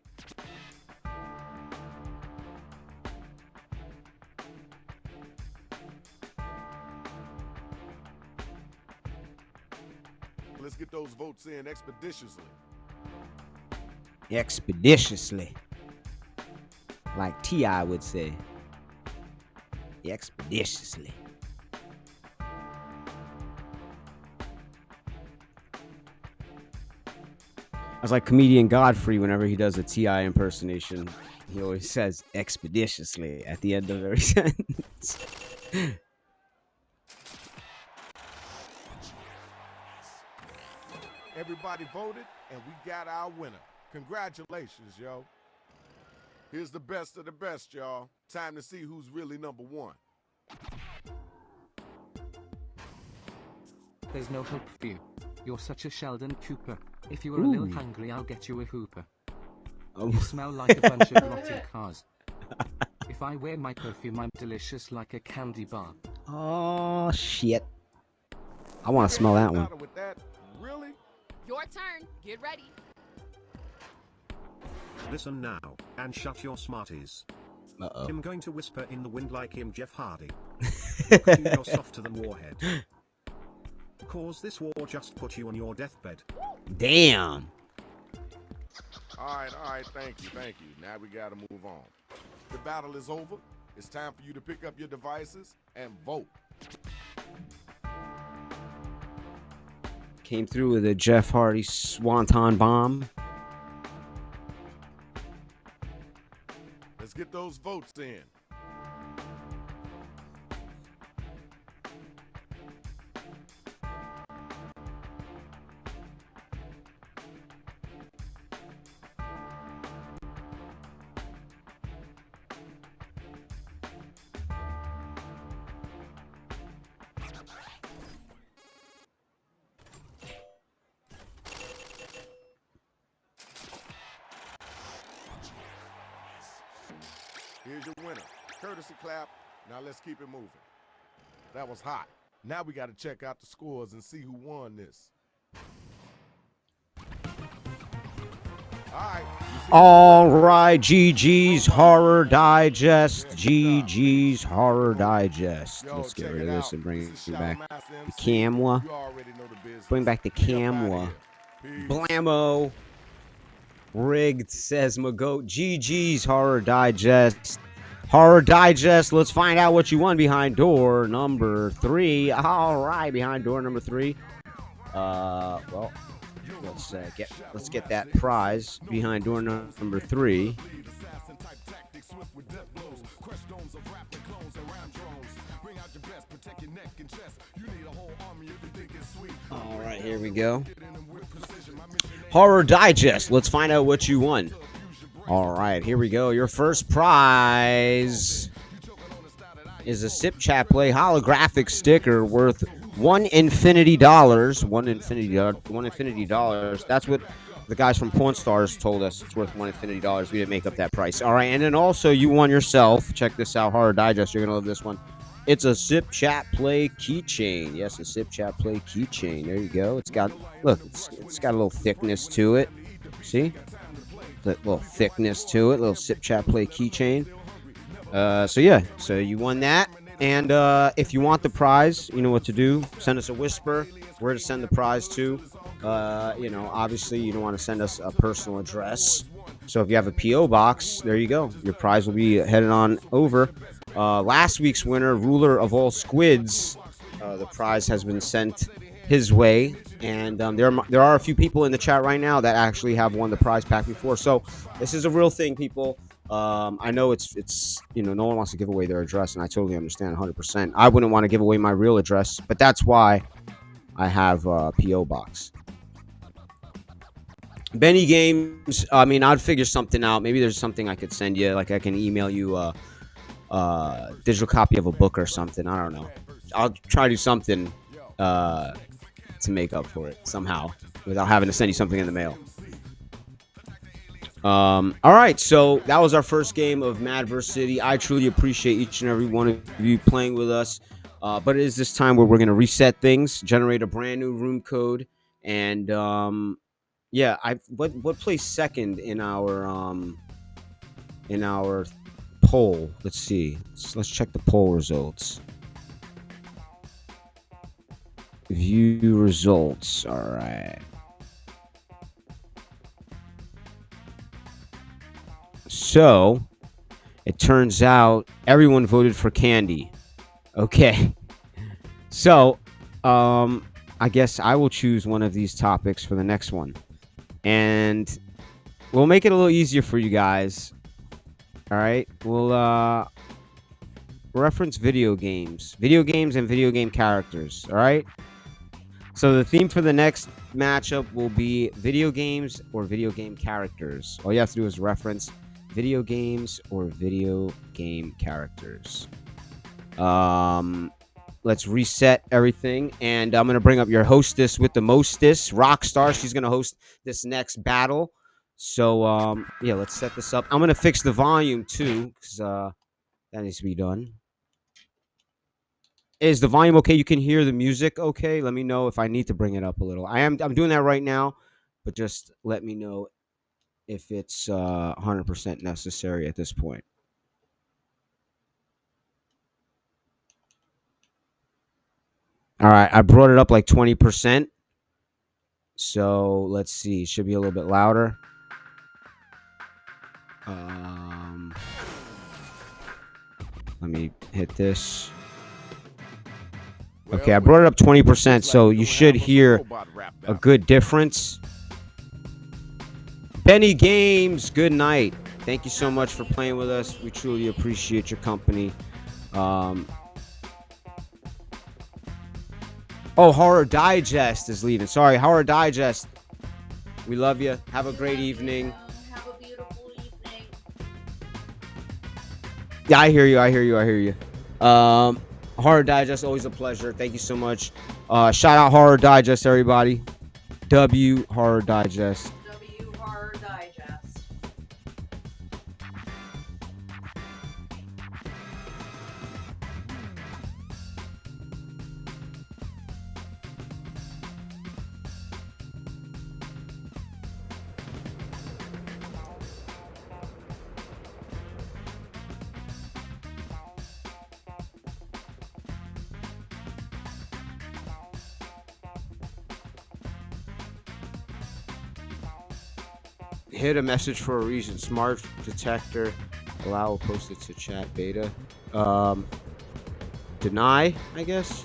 Let's get those votes in expeditiously. Expeditiously. Like T.I. would say. Expeditiously. I was like comedian Godfrey whenever he does a T.I. impersonation. He always says expeditiously at the end of every sentence. Everybody voted, and we got our winner. Congratulations, yo. Here's the best of the best, y'all. Time to see who's really number 1. There's no hope for you. You're such a Sheldon Cooper. If you were a little hungry, I'll get you a hooper. Oh. You smell like a bunch of rotting cars. If I wear my perfume, I'm delicious like a candy bar. Oh, shit. I want to smell that one. With that, really? Your turn. Get ready. Listen now, and shut your smarties. Uh-oh. I'm going to whisper in the wind like him, Jeff Hardy. Look, you, you're softer than Warhead. Cause this war just put you on your deathbed. Damn. All right, thank you. Now we gotta move on. The battle is over. It's time for you to pick up your devices and vote. Came through with a Jeff Hardy swanton bomb. Let's get those votes in. Here's your winner. Courtesy clap. Now let's keep it moving. That was hot. Now we got to check out the scores and see who won this. All right, GG's Horror Digest. GG's Horror Digest. Let's get rid of this and bring back the Camwa. Bring back the Camwa. Blammo. Rigged, says Magoat. GG's Horror Digest. Horror Digest. Let's find out what you won behind door number 3. All right, behind door number 3. Well, let's get that prize behind door number 3. All right, here we go. Horror Digest. Let's find out what you won. All right, here we go. Your first prize is a Sip Chat Play holographic sticker worth $1 infinity. $1 infinity. That's what the guys from Pawn Stars told us. It's worth $1 infinity. We didn't make up that price. All right, and then also you won yourself. Check this out, Horror Digest. You're gonna love this one. It's a Sip Chat Play keychain. Yes, a Sip Chat Play keychain. There you go. It's got, look, it's got a little thickness to it. See? A little thickness to it. Little Sip Chat Play keychain. So yeah, so you won that. And if you want the prize, you know what to do. Send us a whisper where to send the prize to. Obviously you don't want to send us a personal address. So if you have a P.O. box, there you go. Your prize will be headed on over. Last week's winner, Ruler of All Squids, the prize has been sent his way. And there are a few people in the chat right now that actually have won the prize pack before. So this is a real thing, people. I know it's no one wants to give away their address, and I totally understand 100%. I wouldn't want to give away my real address, but that's why I have a P.O. box. Benny Games, I mean, I'd figure something out. Maybe there's something I could send you, like I can email you a digital copy of a book or something. I don't know. I'll try to do something to make up for it somehow without having to send you something in the mail. All right, so that was our first game of Madverse City. I truly appreciate each and every one of you playing with us. But it is this time where we're going to reset things, generate a brand new room code, and yeah, what placed second in our poll? Let's see. Let's check the poll results. View results. All right. So, it turns out everyone voted for Candy. Okay. So, I guess I will choose one of these topics for the next one. And we'll make it a little easier for you guys. All right? We'll reference video games. Video games and video game characters. All right? So the theme for the next matchup will be video games or video game characters. All you have to do is reference video games or video game characters. Let's reset everything, and I'm gonna bring up your hostess with the mostest, Rockstar. She's gonna host this next battle. So yeah, let's set this up. I'm gonna fix the volume too, because that needs to be done. Is the volume okay? You can hear the music okay? Let me know if I need to bring it up a little. I'm doing that right now, but just let me know if it's 100% necessary at this point. All right, I brought it up like 20%. So let's see. It should be a little bit louder. Let me hit this. Okay, I brought it up 20%, so you should hear a good difference. Benny Games, good night. Thank you so much for playing with us. We truly appreciate your company. Oh, Horror Digest is leaving. Sorry, Horror Digest. We love you. Have a great evening. Have a beautiful evening. Yeah, I hear you. Horror Digest, always a pleasure. Thank you so much. Shout out Horror Digest, everybody. W Horror Digest. W Horror Digest. Hit a message for a reason. Smart detector. Allow posted to chat beta. Deny, I guess.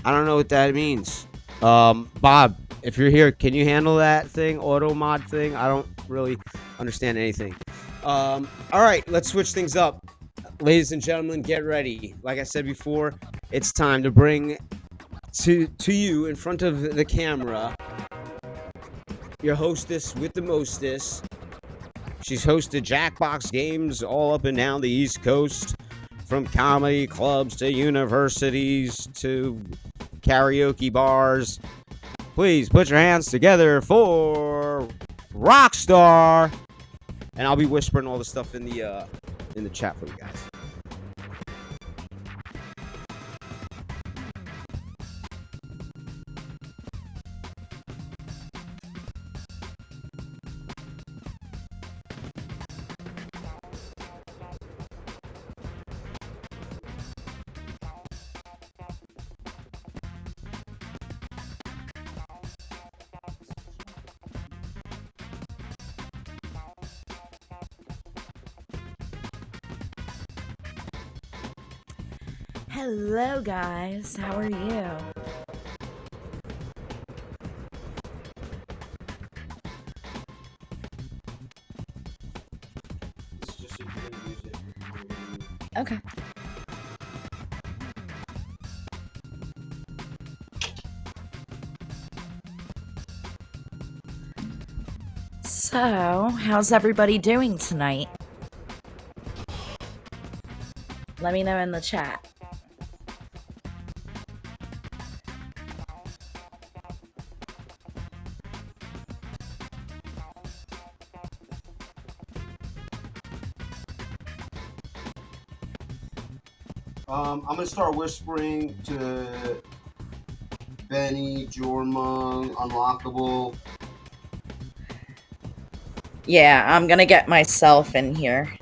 I don't know what that means. Bob, if you're here, can you handle that thing? Auto mod thing? I don't really understand anything. All right, let's switch things up. Ladies and gentlemen, get ready. Like I said before, it's time to bring to you in front of the camera your hostess with the mostest. She's hosted Jackbox games all up and down the East Coast, from comedy clubs to universities to karaoke bars. Please put your hands together for Rockstar. And I'll be whispering all the stuff in the chat for you guys. Hello guys, how are you? Okay. So, how's everybody doing tonight? Let me know in the chat. I'm gonna start whispering to Benny, Jormung, Unlockable. Yeah, I'm gonna get myself in here.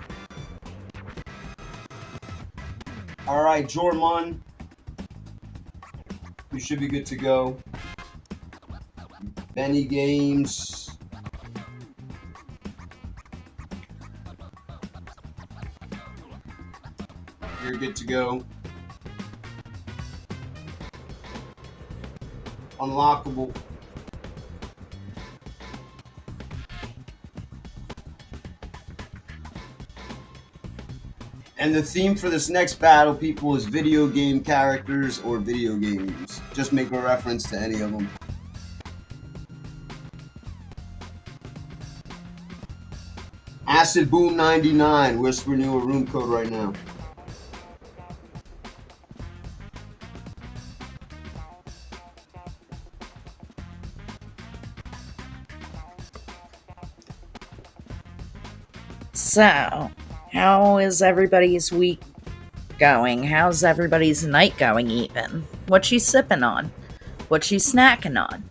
All right, Jormung, you should be good to go. Benny Games. You're good to go. Unlockable. And the theme for this next battle, people, is video game characters or video games. Just make a reference to any of them. Acid Boom 99. Whisper new a room code right now. So, how is everybody's week going? How's everybody's night going even? What you sipping on? What you snacking on?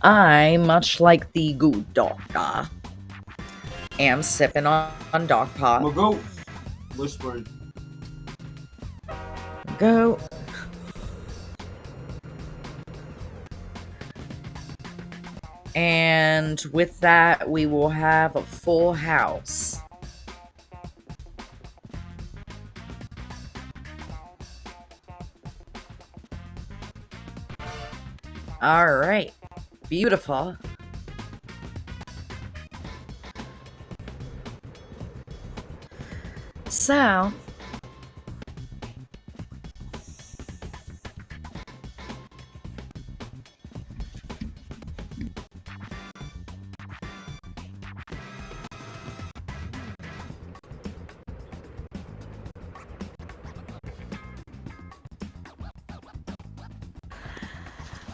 I, much like the good doctor, am sipping on Dog Pot. We'll go whispering. Go. And with that, we will have a full house. All right. Beautiful. So,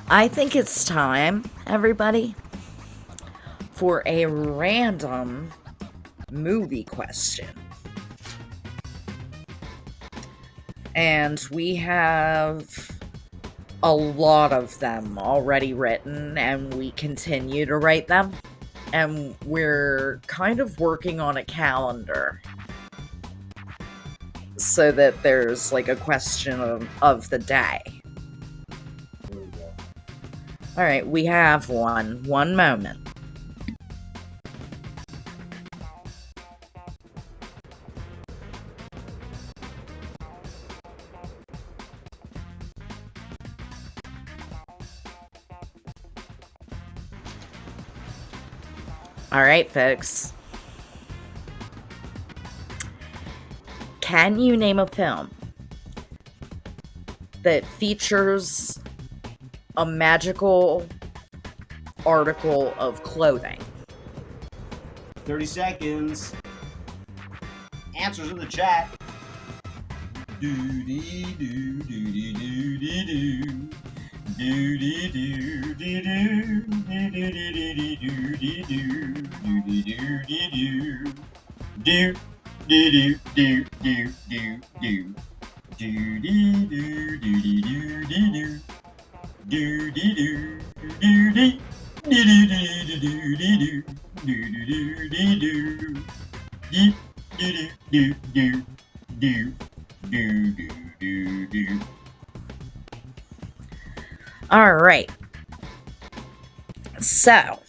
I think it's time, everybody, for a random movie question. And we have a lot of them already written, and we continue to write them. And we're kind of working on a calendar so that there's like a question of the day. All right, we have one. One moment. All right, folks. Can you name a film that features a magical article of clothing? 30 seconds. Answers in the chat. Doody doo doody doody doo. Doody doo doody doo doody doody doody doo doody doody doo. Do do do do do do. Doody doo doody doody doo. Doody doo doody. Doody doo doody doo. Doody doody doo. Do do do do do do do do do. All right. So,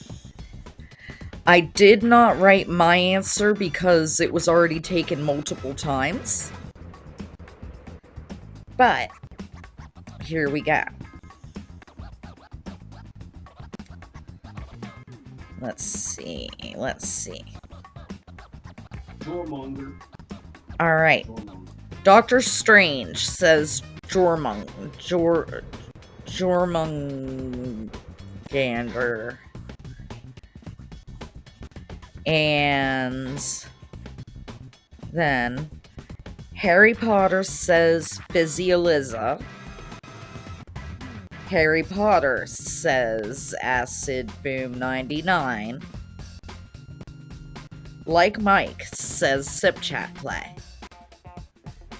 I did not write my answer because it was already taken multiple times. But, here we go. Let's see. Jormonger. All right. Doctor Strange says Jormungandr. And then Harry Potter says Physioliza. Harry Potter says Acid Boom 99. Like Mike says Sip Chat Play.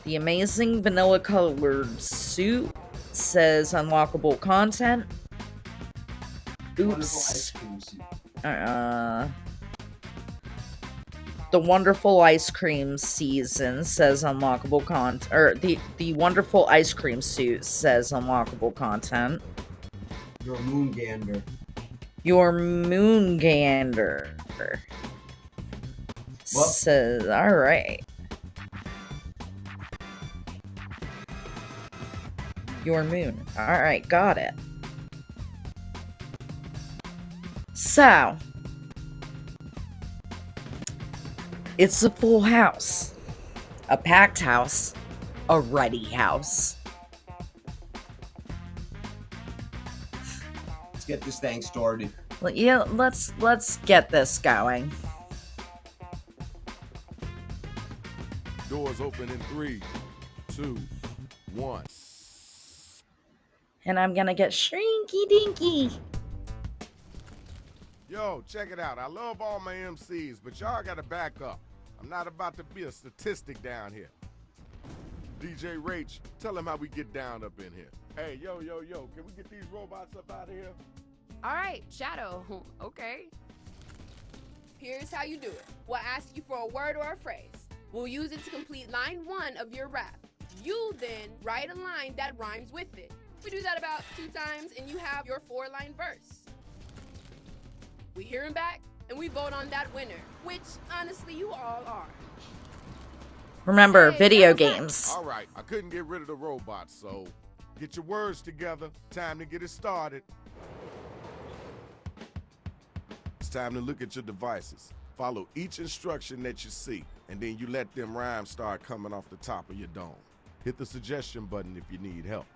The Amazing Vanilla Colored Suit says Unlockable Content. Oops. The Wonderful Ice Cream Season says Unlockable Content. Or the Wonderful Ice Cream Suit says Unlockable Content. Your Moongander. Your Moongander says, alright. Your moon. Alright, got it. So, it's a full house. A packed house. A ready house. Let's get this thing started. Well, yeah, let's get this going. Doors open in 3, 2, 1. And I'm gonna get shrinky dinky. Yo, check it out. I love all my MCs, but y'all gotta back up. I'm not about to be a statistic down here. DJ Rach, tell him how we get down up in here. Hey, yo, can we get these robots up out of here? All right, Shadow. Okay. Here's how you do it. We'll ask you for a word or a phrase. We'll use it to complete line 1 of your rap. You then write a line that rhymes with it. We do that about 2 times, and you have your 4-line verse. We hear him back, and we vote on that winner, which, honestly, you all are. Remember, Hey, video that was games. All right, I couldn't get rid of the robots, so get your words together. Time to get it started. It's time to look at your devices. Follow each instruction that you see, and then you let them rhymes start coming off the top of your dome. Hit the suggestion button if you need help.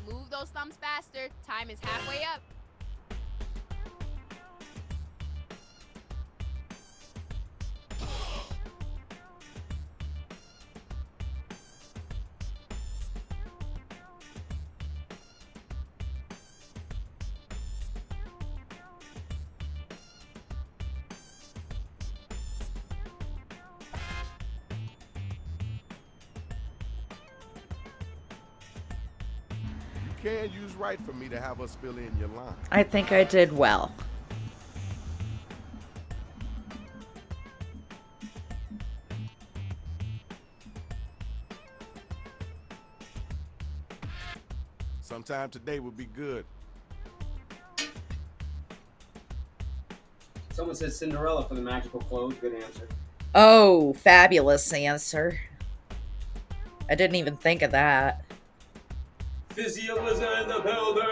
Move those thumbs faster. Time is halfway up. You can use right for me to have us fill in your line. I think I did well. Sometime today would be good. Someone says Cinderella for the magical clothes. Good answer. Oh, fabulous answer. I didn't even think of that. Physialism in the building.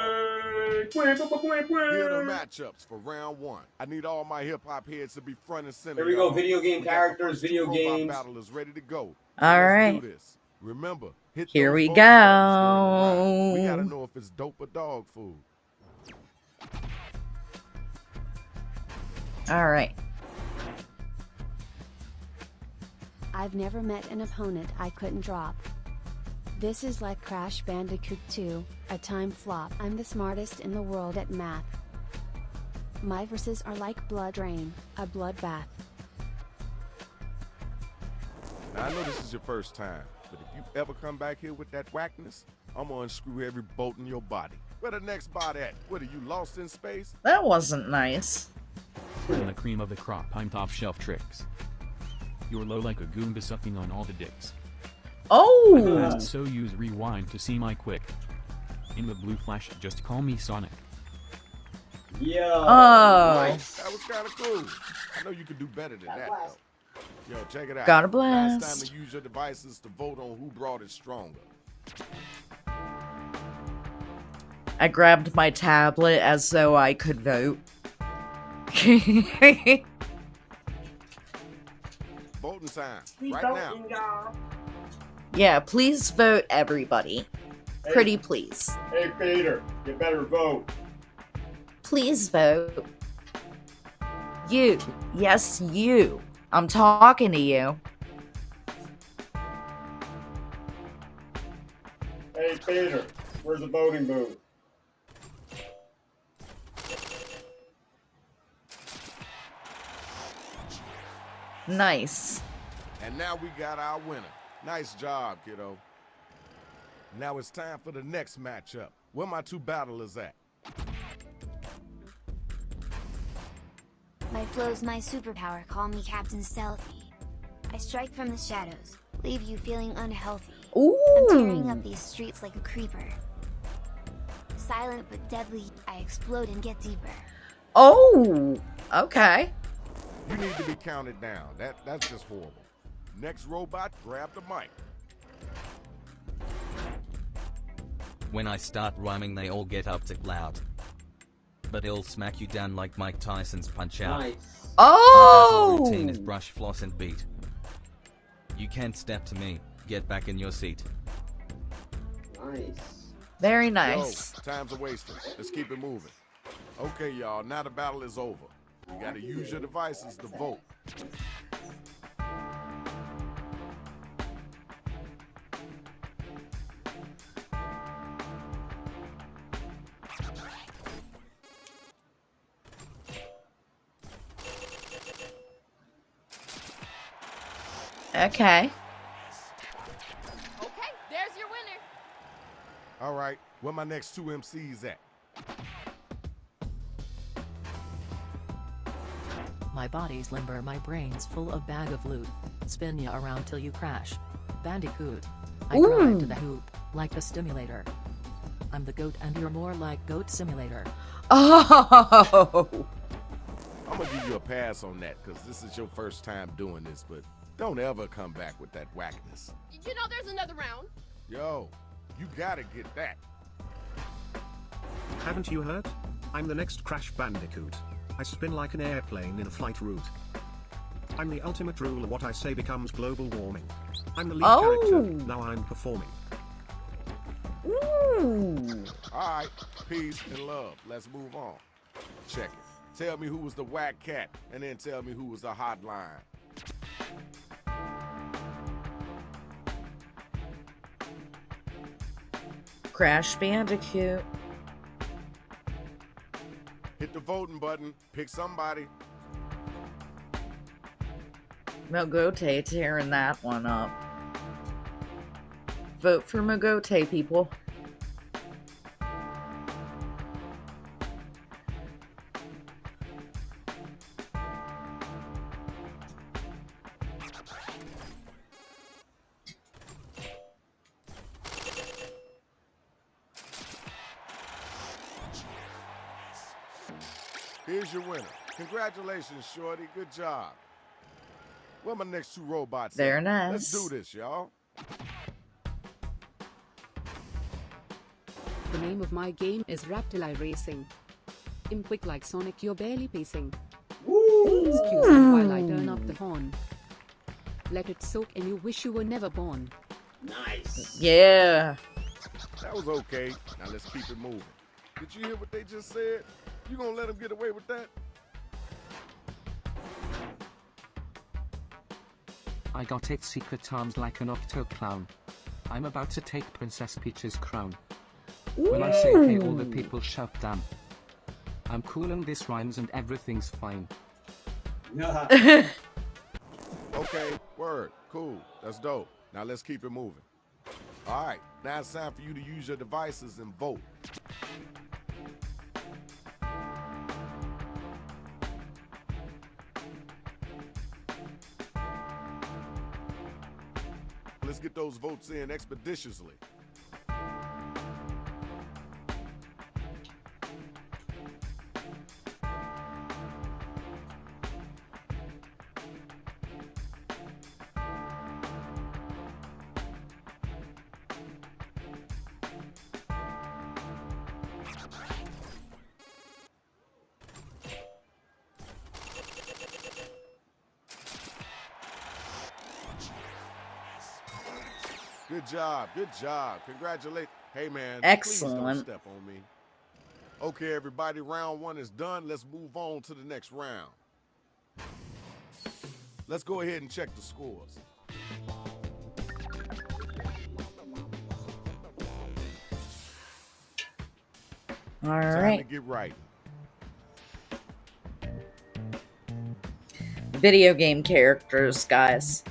Here are the matchups for round one. I need all my hip-hop heads to be front and center. Here we go. y'all. Video game We got the characters, first two video robot games. battlers ready to go. All Let's right. do this. Remember, hit Here those we voting buttons during the ride. We go. gotta know if it's dope or dog food. All right. I've never met an opponent I couldn't drop. This is like Crash Bandicoot 2, a time flop. I'm the smartest in the world at math. My verses are like blood rain, a bloodbath. Now, I know this is your first time, but if you ever come back here with that whackness, I'm gonna unscrew every bolt in your body. Where the next bot at? What, are you lost in space? That wasn't nice. I'm the cream of the crop, I'm top shelf tricks. You're low like a Goomba sucking on all the dicks. Oh! So use rewind to see my quick. In the blue flash, just call me Sonic. Yeah. Oh. Nice. That was kind of cool. I know you can do better than that, though. Yo, check it out. Got a Now it's blast. time to use your devices to vote on who brought it stronger. I grabbed my tablet as though I could vote. Voting time. Please right voting, now. y'all. Yeah, please vote, everybody. Pretty please. Hey, Peter, you better vote. Please vote. You. Yes, you. I'm talking to you. Hey, Peter, where's the voting booth? Nice. And now we got our winner. Nice job, kiddo. Now it's time for the next matchup. Where my two battlers at? My flow's my superpower, call me Captain Stealthy. I strike from the shadows, leave you feeling unhealthy. I'm tearing up these streets like a creeper. Silent but deadly, I explode and get deeper. Oh, okay. You need to be counted down. That's just horrible. Next robot, grab the mic. When I start rhyming they all get up to loud. But it'll smack you down like Mike Tyson's Punch Out. Nice. Oh! My routine is brush, floss, and beat. You can't step to me. Get back in your seat. Nice. Very nice. Yo, time's a wasted. Let's keep it moving. Okay, y'all, now the battle is over. You gotta use your devices to vote. Okay. Okay, there's your winner. All right, where my next two MCs at? My body's limber, my brain's full of bag of loot. Spin ya around till you crash. Bandicoot. I grind to the hoop, like a stimulator. I'm the goat and you're more like Goat Simulator. Oh! I'm gonna give you a pass on that, because this is your first time doing this, but don't ever come back with that whackness. You know there's another round. Yo, you gotta get that. Haven't you heard? I'm the next Crash Bandicoot. I spin like an airplane in a flight route. I'm the ultimate ruler, what I say becomes global warming. I'm the lead character, now I'm performing. Ooh. All right, peace and love. Let's move on. Check it. Tell me who was the whack cat, and then tell me who was the hotline. Crash Bandicoot. Hit the voting button. Pick somebody. Mogote tearing that one up. Vote for Mogote, people. Here's your winner. Congratulations, Shorty. Good job. Where my next two robots at? They're nice. Let's do this, y'all. The name of my game is Raptili Racing. I'm quick like Sonic, you're barely pacing. Excuse me while I turn up the horn. Let it soak and you wish you were never born. Nice. Yeah. That was okay. Now let's keep it moving. Did you hear what they just said? You gonna let them get away with that? I got 8 secret arms like an octo clown. I'm about to take Princess Peach's crown. When I say hey, all the people shout damn. I'm cool and this rhymes and everything's fine. Okay, word, cool, that's dope. Now let's keep it moving. All right, now it's time for you to use your devices and vote. Let's get those votes in expeditiously. Good job, good job. Congratulations. Hey, man. Excellent. Please don't step on me. Okay, everybody, round one is done. Let's move on to the next round. Let's go ahead and check the scores. All Time to right. get right. Video game characters, guys.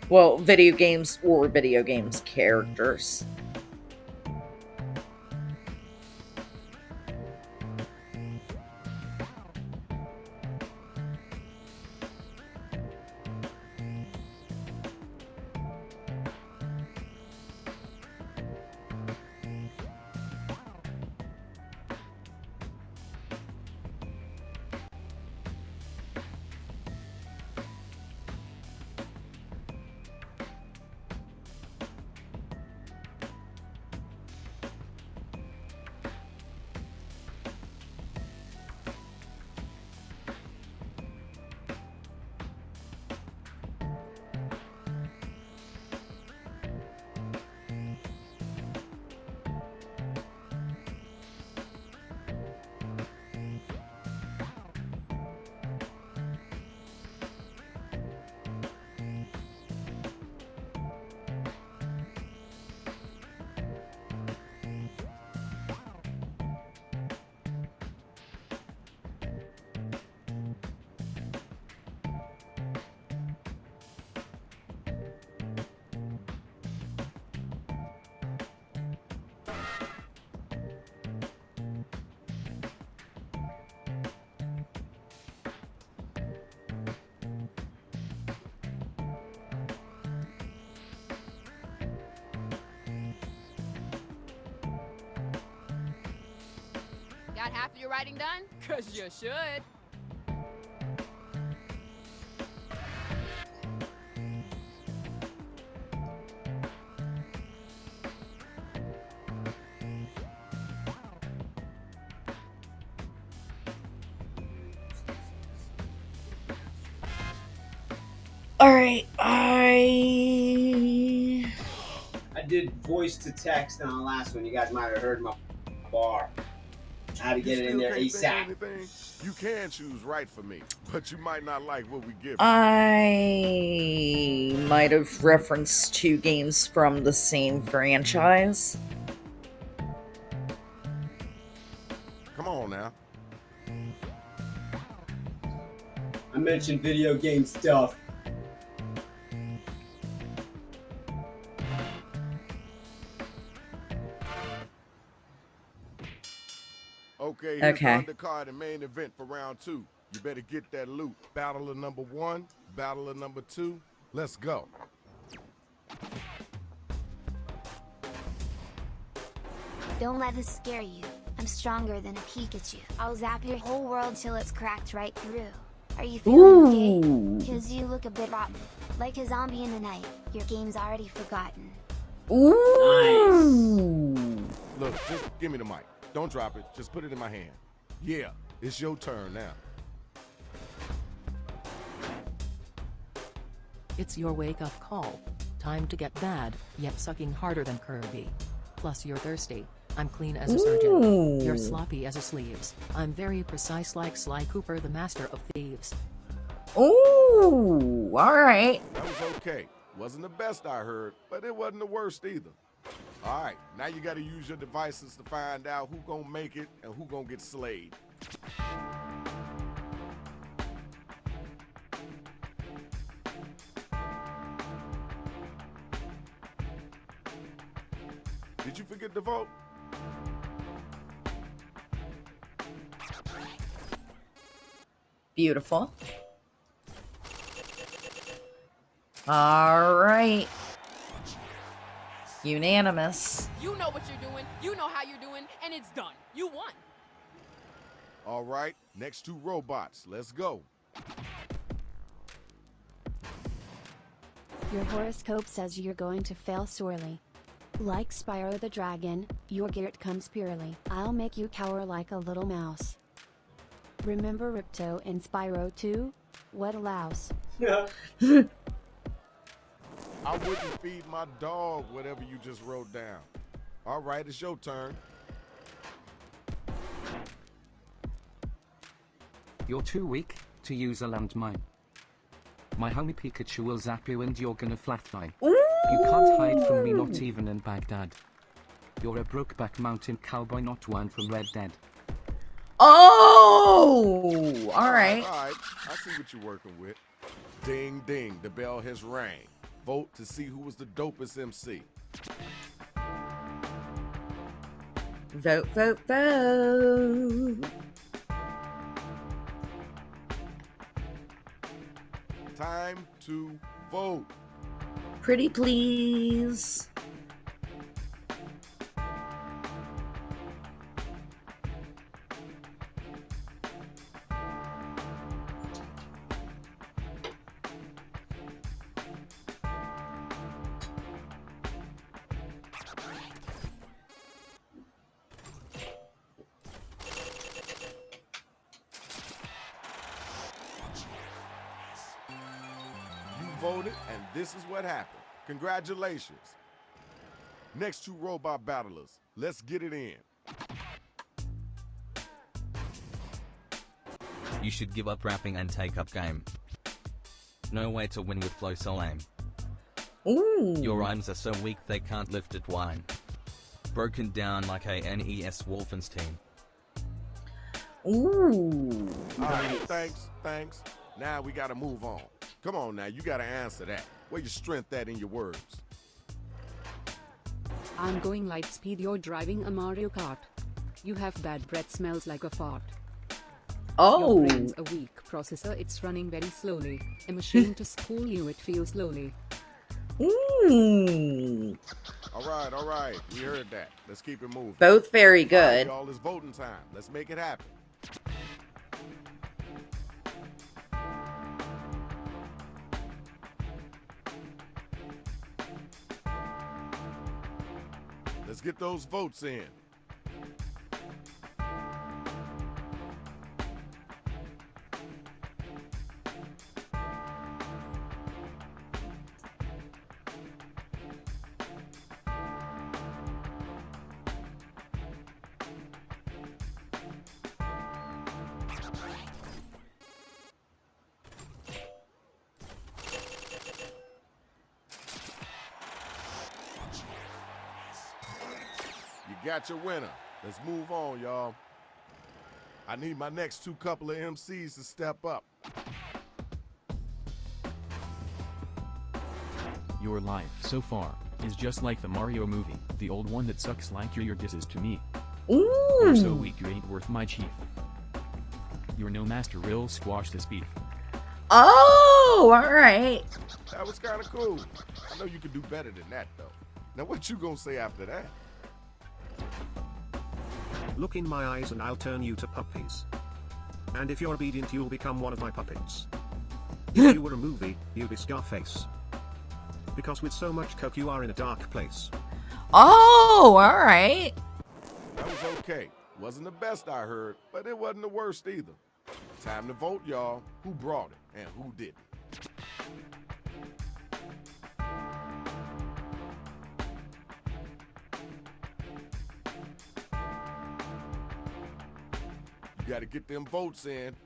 Well, video games or video games characters. Got half of your writing done? Cause you should. All right, I did voice to text on the last one. You guys might have heard my bar. I had to get it in there ASAP. You can choose right for me, but you might not like what we give you. I might have referenced 2 games from the same franchise. Come on now. I mentioned video game stuff. Okay, here's Okay. the undercard and main event for round 2. You better get that loot. Battle of number 1, battle of number 2. Let's go. Don't let this scare you. I'm stronger than a Pikachu. I'll zap your whole world till it's cracked right through. Are you feeling okay? Cause you look a bit rotten. Like a zombie in the night. Your game's already forgotten. Ooh. Look, just give me the mic. Don't drop it. Just put it in my hand. Yeah, it's your turn now. It's your wake-up call. Time to get bad, yet sucking harder than Kirby. Plus you're thirsty. I'm clean as a surgeon. You're sloppy as a sleeves. I'm very precise like Sly Cooper, the master of thieves. Ooh, alright. That was okay. Wasn't the best I heard, but it wasn't the worst either. All right, now you got to use your devices to find out who gonna make it and who gonna get slayed. Did you forget to vote? Beautiful. All right. Unanimous. You know what you're doing, you know how you're doing, and it's done. You won. All right, next 2 robots. Let's go. Your horoscope says you're going to fail sorely. Like Spyro the Dragon, your gear comes purely. I'll make you cower like a little mouse. Remember Ripto and Spyro 2? What allows? I wouldn't feed my dog whatever you just wrote down. All right, it's your turn. You're too weak to use a landmine. My homie Pikachu will zap you and you're gonna flatline. You can't hide from me, not even in Baghdad. You're a Brokeback Mountain cowboy, not one from Red Dead. Oh, all right. All right, I see what you're working with. Ding, ding, the bell has rang. Vote to see who was the dopest MC. Vote, vote, vote. Time to vote. Pretty please. You voted, and this is what happened. Congratulations. Next two robot battlers, let's get it in. You should give up rapping and take up game. No way to win with flow so lame. Ooh. Your rhymes are so weak they can't lift it wine. Broken down like a NES Wolfenstein. Ooh. All right, thanks. Now we gotta move on. Come on now, you gotta answer that. Where your strength at in your words? I'm going light speed, you're driving a Mario Kart. You have bad breath, smells like a fart. Oh. Your brain's a weak processor, it's running very slowly. A machine to school you, it feels slowly. Ooh. All right. We heard that. Let's keep it moving. Both very good. All right, y'all, it's voting time. Let's make it happen. Let's get those votes in. You got your winner. Let's move on, y'all. I need my next two couple of MCs to step up. Your life so far is just like the Mario movie, the old one that sucks like your disses to me. Ooh. You're so weak you ain't worth my chief. You're no master, real squash this beef. Oh, all right. That was kind of cool. I know you can do better than that, though. Now, what you gonna say after that? Look in my eyes and I'll turn you to puppies. And if you're obedient, you'll become one of my puppets. If you were a movie, you'd be Scarface. Because with so much coke, you are in a dark place. Oh, all right. That was okay. Wasn't the best I heard, but it wasn't the worst either. Time to vote, y'all. Who brought it and who didn't? You gotta get them votes in.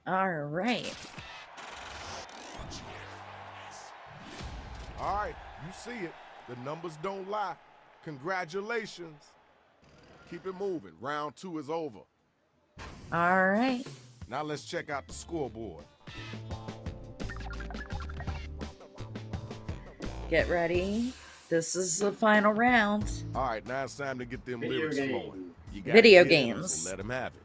All right. All right, you see it. The numbers don't lie. Congratulations. Keep it moving. Round 2 is over. All right. Now let's check out the scoreboard. Get ready. This is the final round. All right, now it's time to get them Video lyrics game. flowing. You got Video kids, games. So let them have it.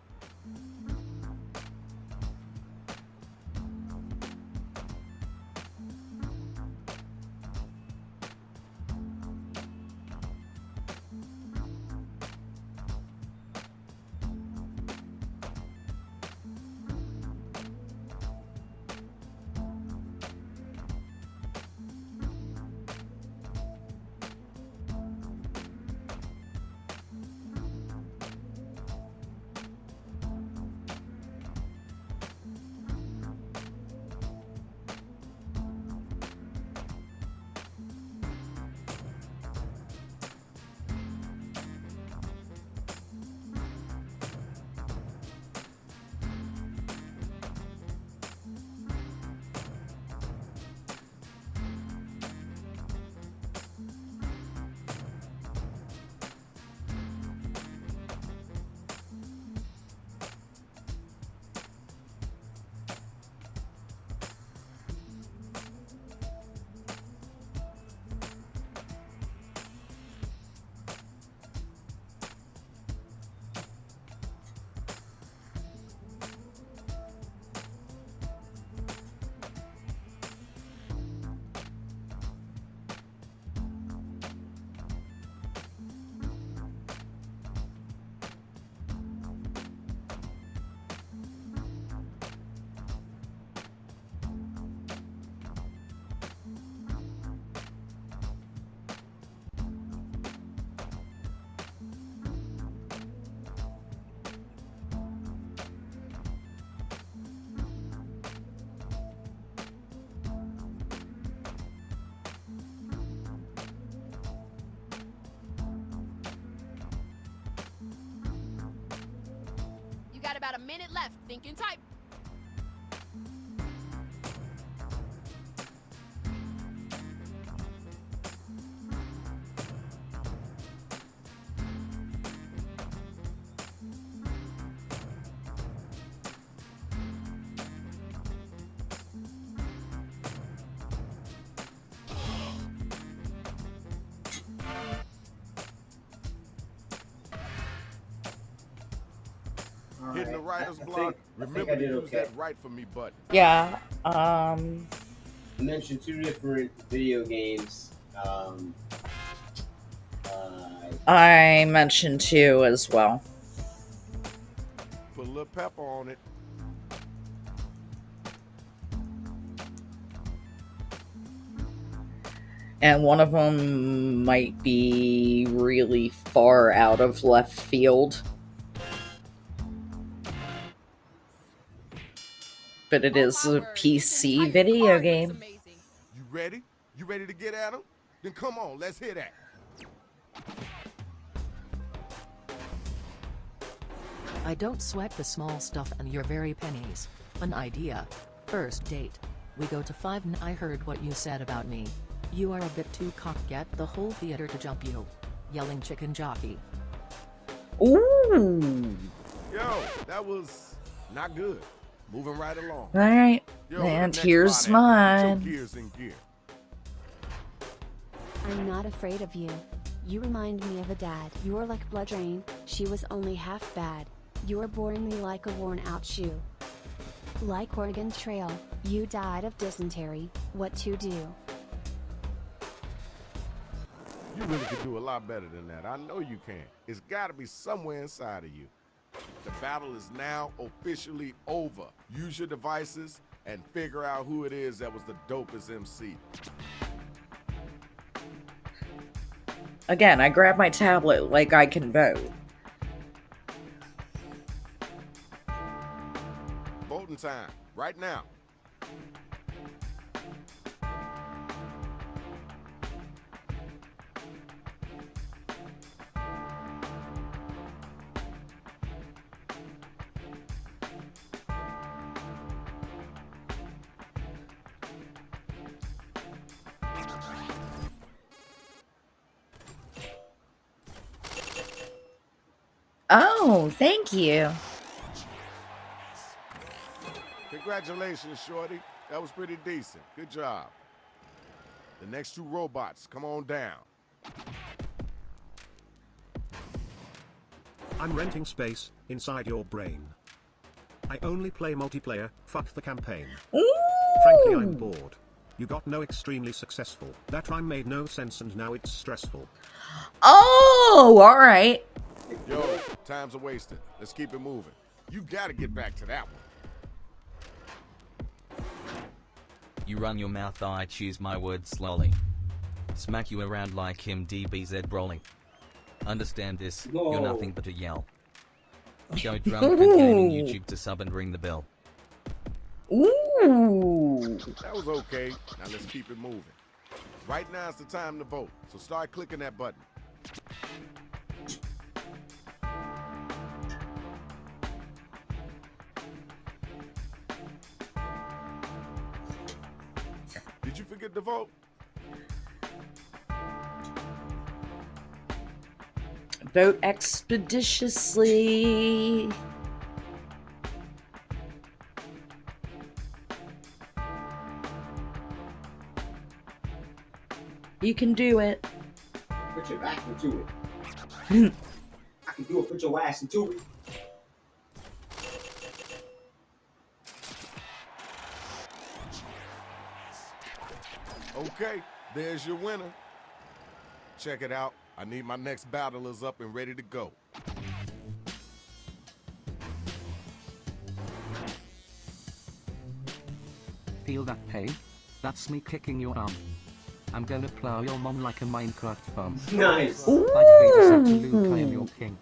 got about a minute left. Think and type. Hitting the writer's block. I Remember to did use okay. that right for me button. Yeah. I mentioned 2 different video games. I mentioned 2 as well. Put a little pepper on it. And one of them might be really far out of left field. But it is a PC video game. You ready? You ready to get at him? Then come on, let's hear that. I don't sweat the small stuff and your very pennies. An idea. First date. We go to 5 and I heard what you said about me. You are a bit too cock, get the whole theater to jump you. Yelling chicken jockey. Ooh. Yo, that was not good. Moving right along. Alright. Yo, And next here's spot at. Get your mine. gears in gear. I'm not afraid of you. You remind me of a dad. You're like blood rain, she was only half bad. You're boring me like a worn out shoe. Like Oregon Trail, you died of dysentery, what to do? You really could do a lot better than that. I know you can. It's got to be somewhere inside of you. The battle is now officially over. Use your devices and figure out who it is that was the dopest MC. Again, I grab my tablet like I can vote. Voting time, right now. Oh, thank you. Congratulations, Shorty. That was pretty decent. Good job. The next 2 robots, come on down. I'm renting space inside your brain. I only play multiplayer, fuck the campaign. Frankly, I'm bored. You got no extremely successful. That rhyme made no sense and now it's stressful. Oh, alright. Yo, time's a wasted. Let's keep it moving. You gotta get back to that one. You run your mouth, I choose my words slowly. Smack you around like him DBZ Broly. Understand this, you're nothing but a yell. Go drunk and gaming YouTube to sub and ring the bell. Ooh. That was okay. Now let's keep it moving. Right now is the time to vote, so start clicking that button. Did you forget to vote? Vote expeditiously. You can do it. Put your back into it. I can do it. Put your ass into it. Okay, there's your winner. Check it out. I need my next battlers up and ready to go. Feel that pain? That's me kicking your arm. I'm gonna plow your mom like a Minecraft farm. Nice. Like Vader said to Luke, I am your king.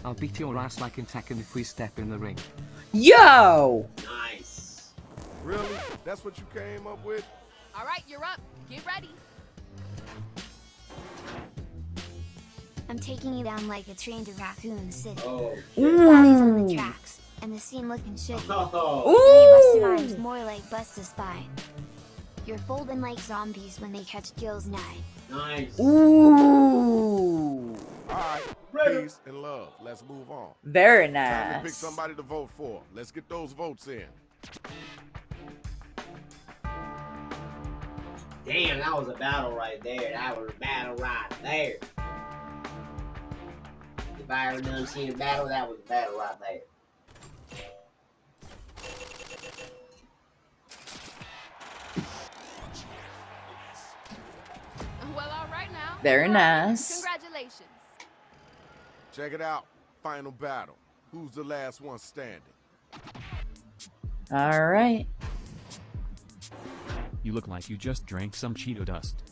I'll beat your ass like in Tekken if we step in the ring. Yo! Nice. Really? That's what you came up with? All right, you're up. Get ready. I'm taking you down like a train to Raccoon City. Oh, Bodies on the tracks, and the scene looking shitty. Oh. Three busted arms, more like bust a spine. You're folding like zombies when they catch Gil's nigh. Nice. Ooh. Alright, peace and love. Let's move on. Very Time to pick nice. somebody to vote for. Let's get those votes in. Damn, that was a battle right there. That was a battle right there. If I ever done seen a battle, that was a battle right there. Well, all right now. Very nice. Congratulations. Check it out. Final battle. Who's the last one standing? All right. You look like you just drank some Cheeto dust.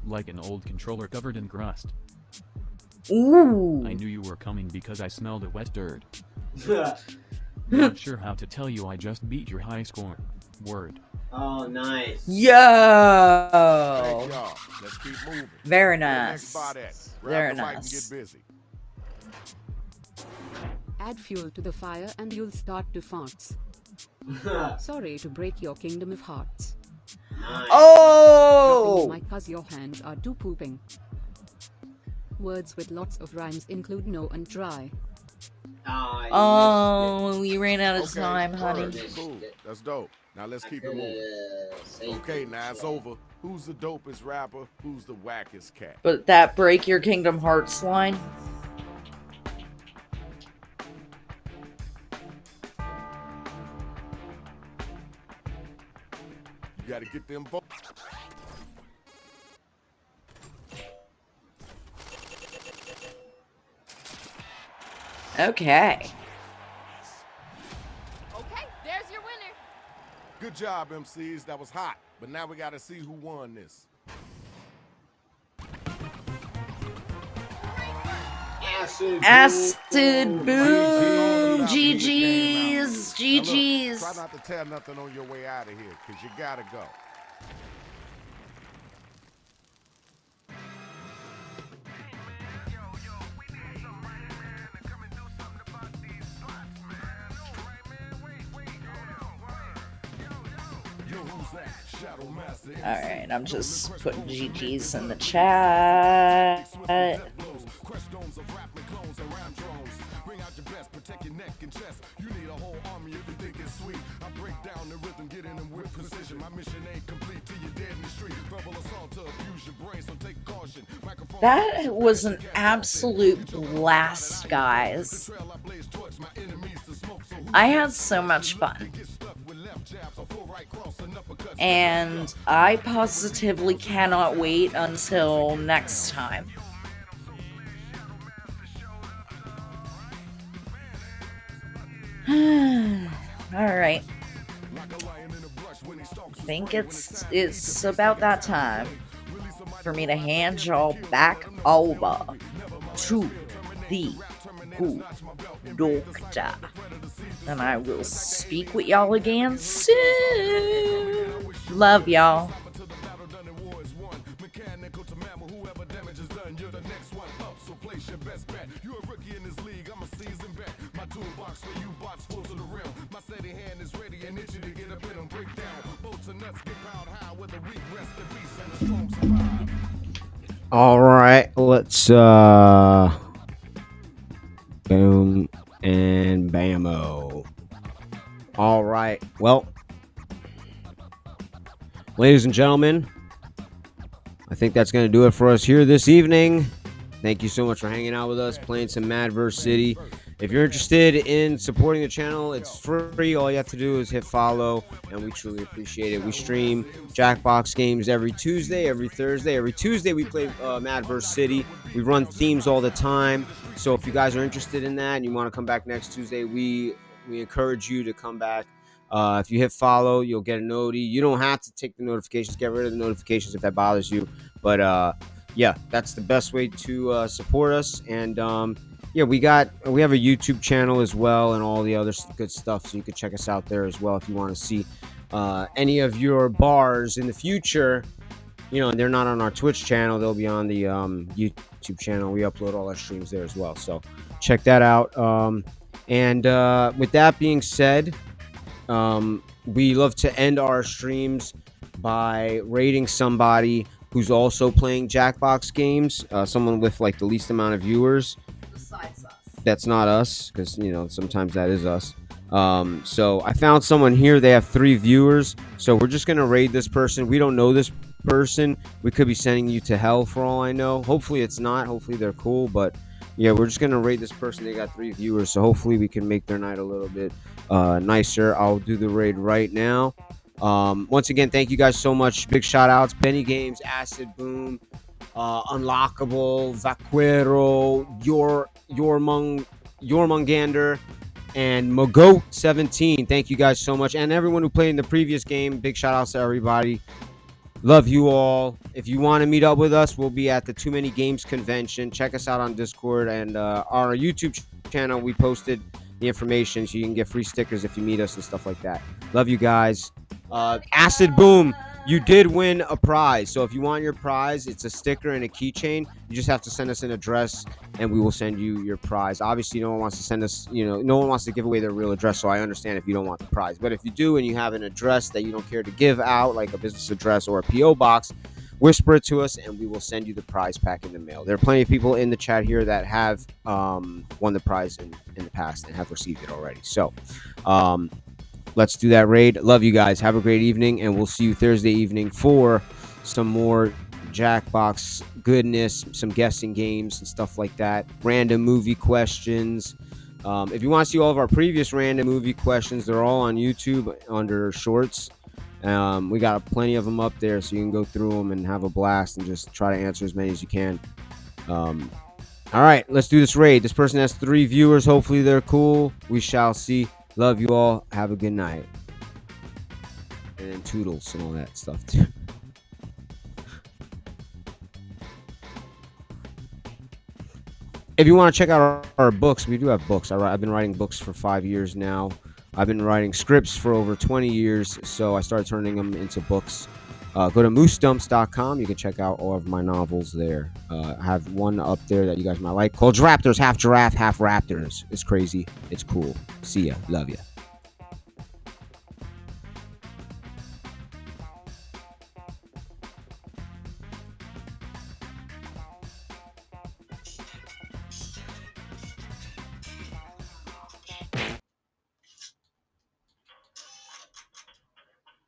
Like an old controller covered in crust. Ooh. I knew you were coming because I smelled a wet dirt. Not sure how to tell you I just beat your high score. Word. Oh, nice. Yo. Thank y'all. Let's keep moving. Very Next nice. Baudet. Grab Very the mic and nice. get busy. Add fuel to the fire and you'll start to farts. Sorry to break your kingdom of hearts. Nice. Oh! My cuz your hands are too pooping. Words with lots of rhymes include no and dry. Oh, we ran out of Okay, time, honey. word. Cool. That's dope. Now let's keep it moving. Okay, now it's over. Who's the dopest rapper? Who's the wackest cat? But that break your kingdom hearts line. You gotta get them votes. Okay. Okay, there's your winner. Good job, MCs. That was hot. But now we gotta see who won this. Acid boom. GG's. GG's. Try not to tear nothing on your way out of here, because you gotta go. Alright, I'm just putting GG's in the chat. That was an absolute blast, guys. I had so much fun. And I positively cannot wait until next time. Alright. I think it's about that time for me to hand y'all back over to the good doctor. And I will speak with y'all again soon. Love y'all. All right, let's boom and bammo. All right, well, ladies and gentlemen, I think that's going to do it for us here this evening. Thank you so much for hanging out with us, playing some Madverse City. If you're interested in supporting the channel, it's free. All you have to do is hit follow, and we truly appreciate it. We stream Jackbox games every Tuesday, every Thursday. Every Tuesday, we play Madverse City. We run themes all the time. So if you guys are interested in that and you want to come back next Tuesday, we encourage you to come back. If you hit follow, you'll get a noti. You don't have to take the notifications. Get rid of the notifications if that bothers you. But yeah, that's the best way to support us. And yeah, we have a YouTube channel as well and all the other good stuff. So you can check us out there as well if you want to see any of your bars in the future. and they're not on our Twitch channel, they'll be on the YouTube channel. We upload all our streams there as well. So check that out. And with that being said, we love to end our streams by rating somebody who's also playing Jackbox games, someone with like the least amount of viewers. Besides us. That's not us, because sometimes that is us. So I found someone here. They have 3 viewers, so we're just gonna raid this person. We don't know this person. We could be sending you to hell for all I know. Hopefully it's not. Hopefully they're cool, but yeah, we're just gonna raid this person. They got 3 viewers, so hopefully we can make their night a little bit nicer. I'll do the raid right now. Once again, thank you guys so much. Big shout outs: Benny Games, Acid Boom, Unlockable, Vaquero, Yormungander, and Mogoat17. Thank you guys so much. And everyone who played in the previous game, big shout outs to everybody. Love you all. If you want to meet up with us, we'll be at the Too Many Games convention. Check us out on Discord and our YouTube channel. We posted the information so you can get free stickers if you meet us and stuff like that. Love you guys. Acid Boom, you did win a prize. So if you want your prize, it's a sticker and a keychain. You just have to send us an address and we will send you your prize. Obviously, no one wants to send us, no one wants to give away their real address. So I understand if you don't want the prize. But if you do and you have an address that you don't care to give out, like a business address or a P.O. box, whisper it to us and we will send you the prize pack in the mail. There are plenty of people in the chat here that have won the prize in the past and have received it already. So let's do that raid. Love you guys. Have a great evening, and we'll see you Thursday evening for some more Jackbox goodness, some guessing games and stuff like that. Random movie questions. If you want to see all of our previous random movie questions, they're all on YouTube under Shorts. We got plenty of them up there, so you can go through them and have a blast and just try to answer as many as you can. All right, let's do this raid. This person has 3 viewers. Hopefully they're cool. We shall see. Love you all. Have a good night. And then toodles and all that stuff too. If you want to check out our books, we do have books. I've been writing books for 5 years now. I've been writing scripts for over 20 years, so I started turning them into books. Go to moosestumps.com. You can check out all of my novels there. I have one up there that you guys might like called Raptors, half giraffe, half raptors. It's crazy. It's cool. See ya. Love ya.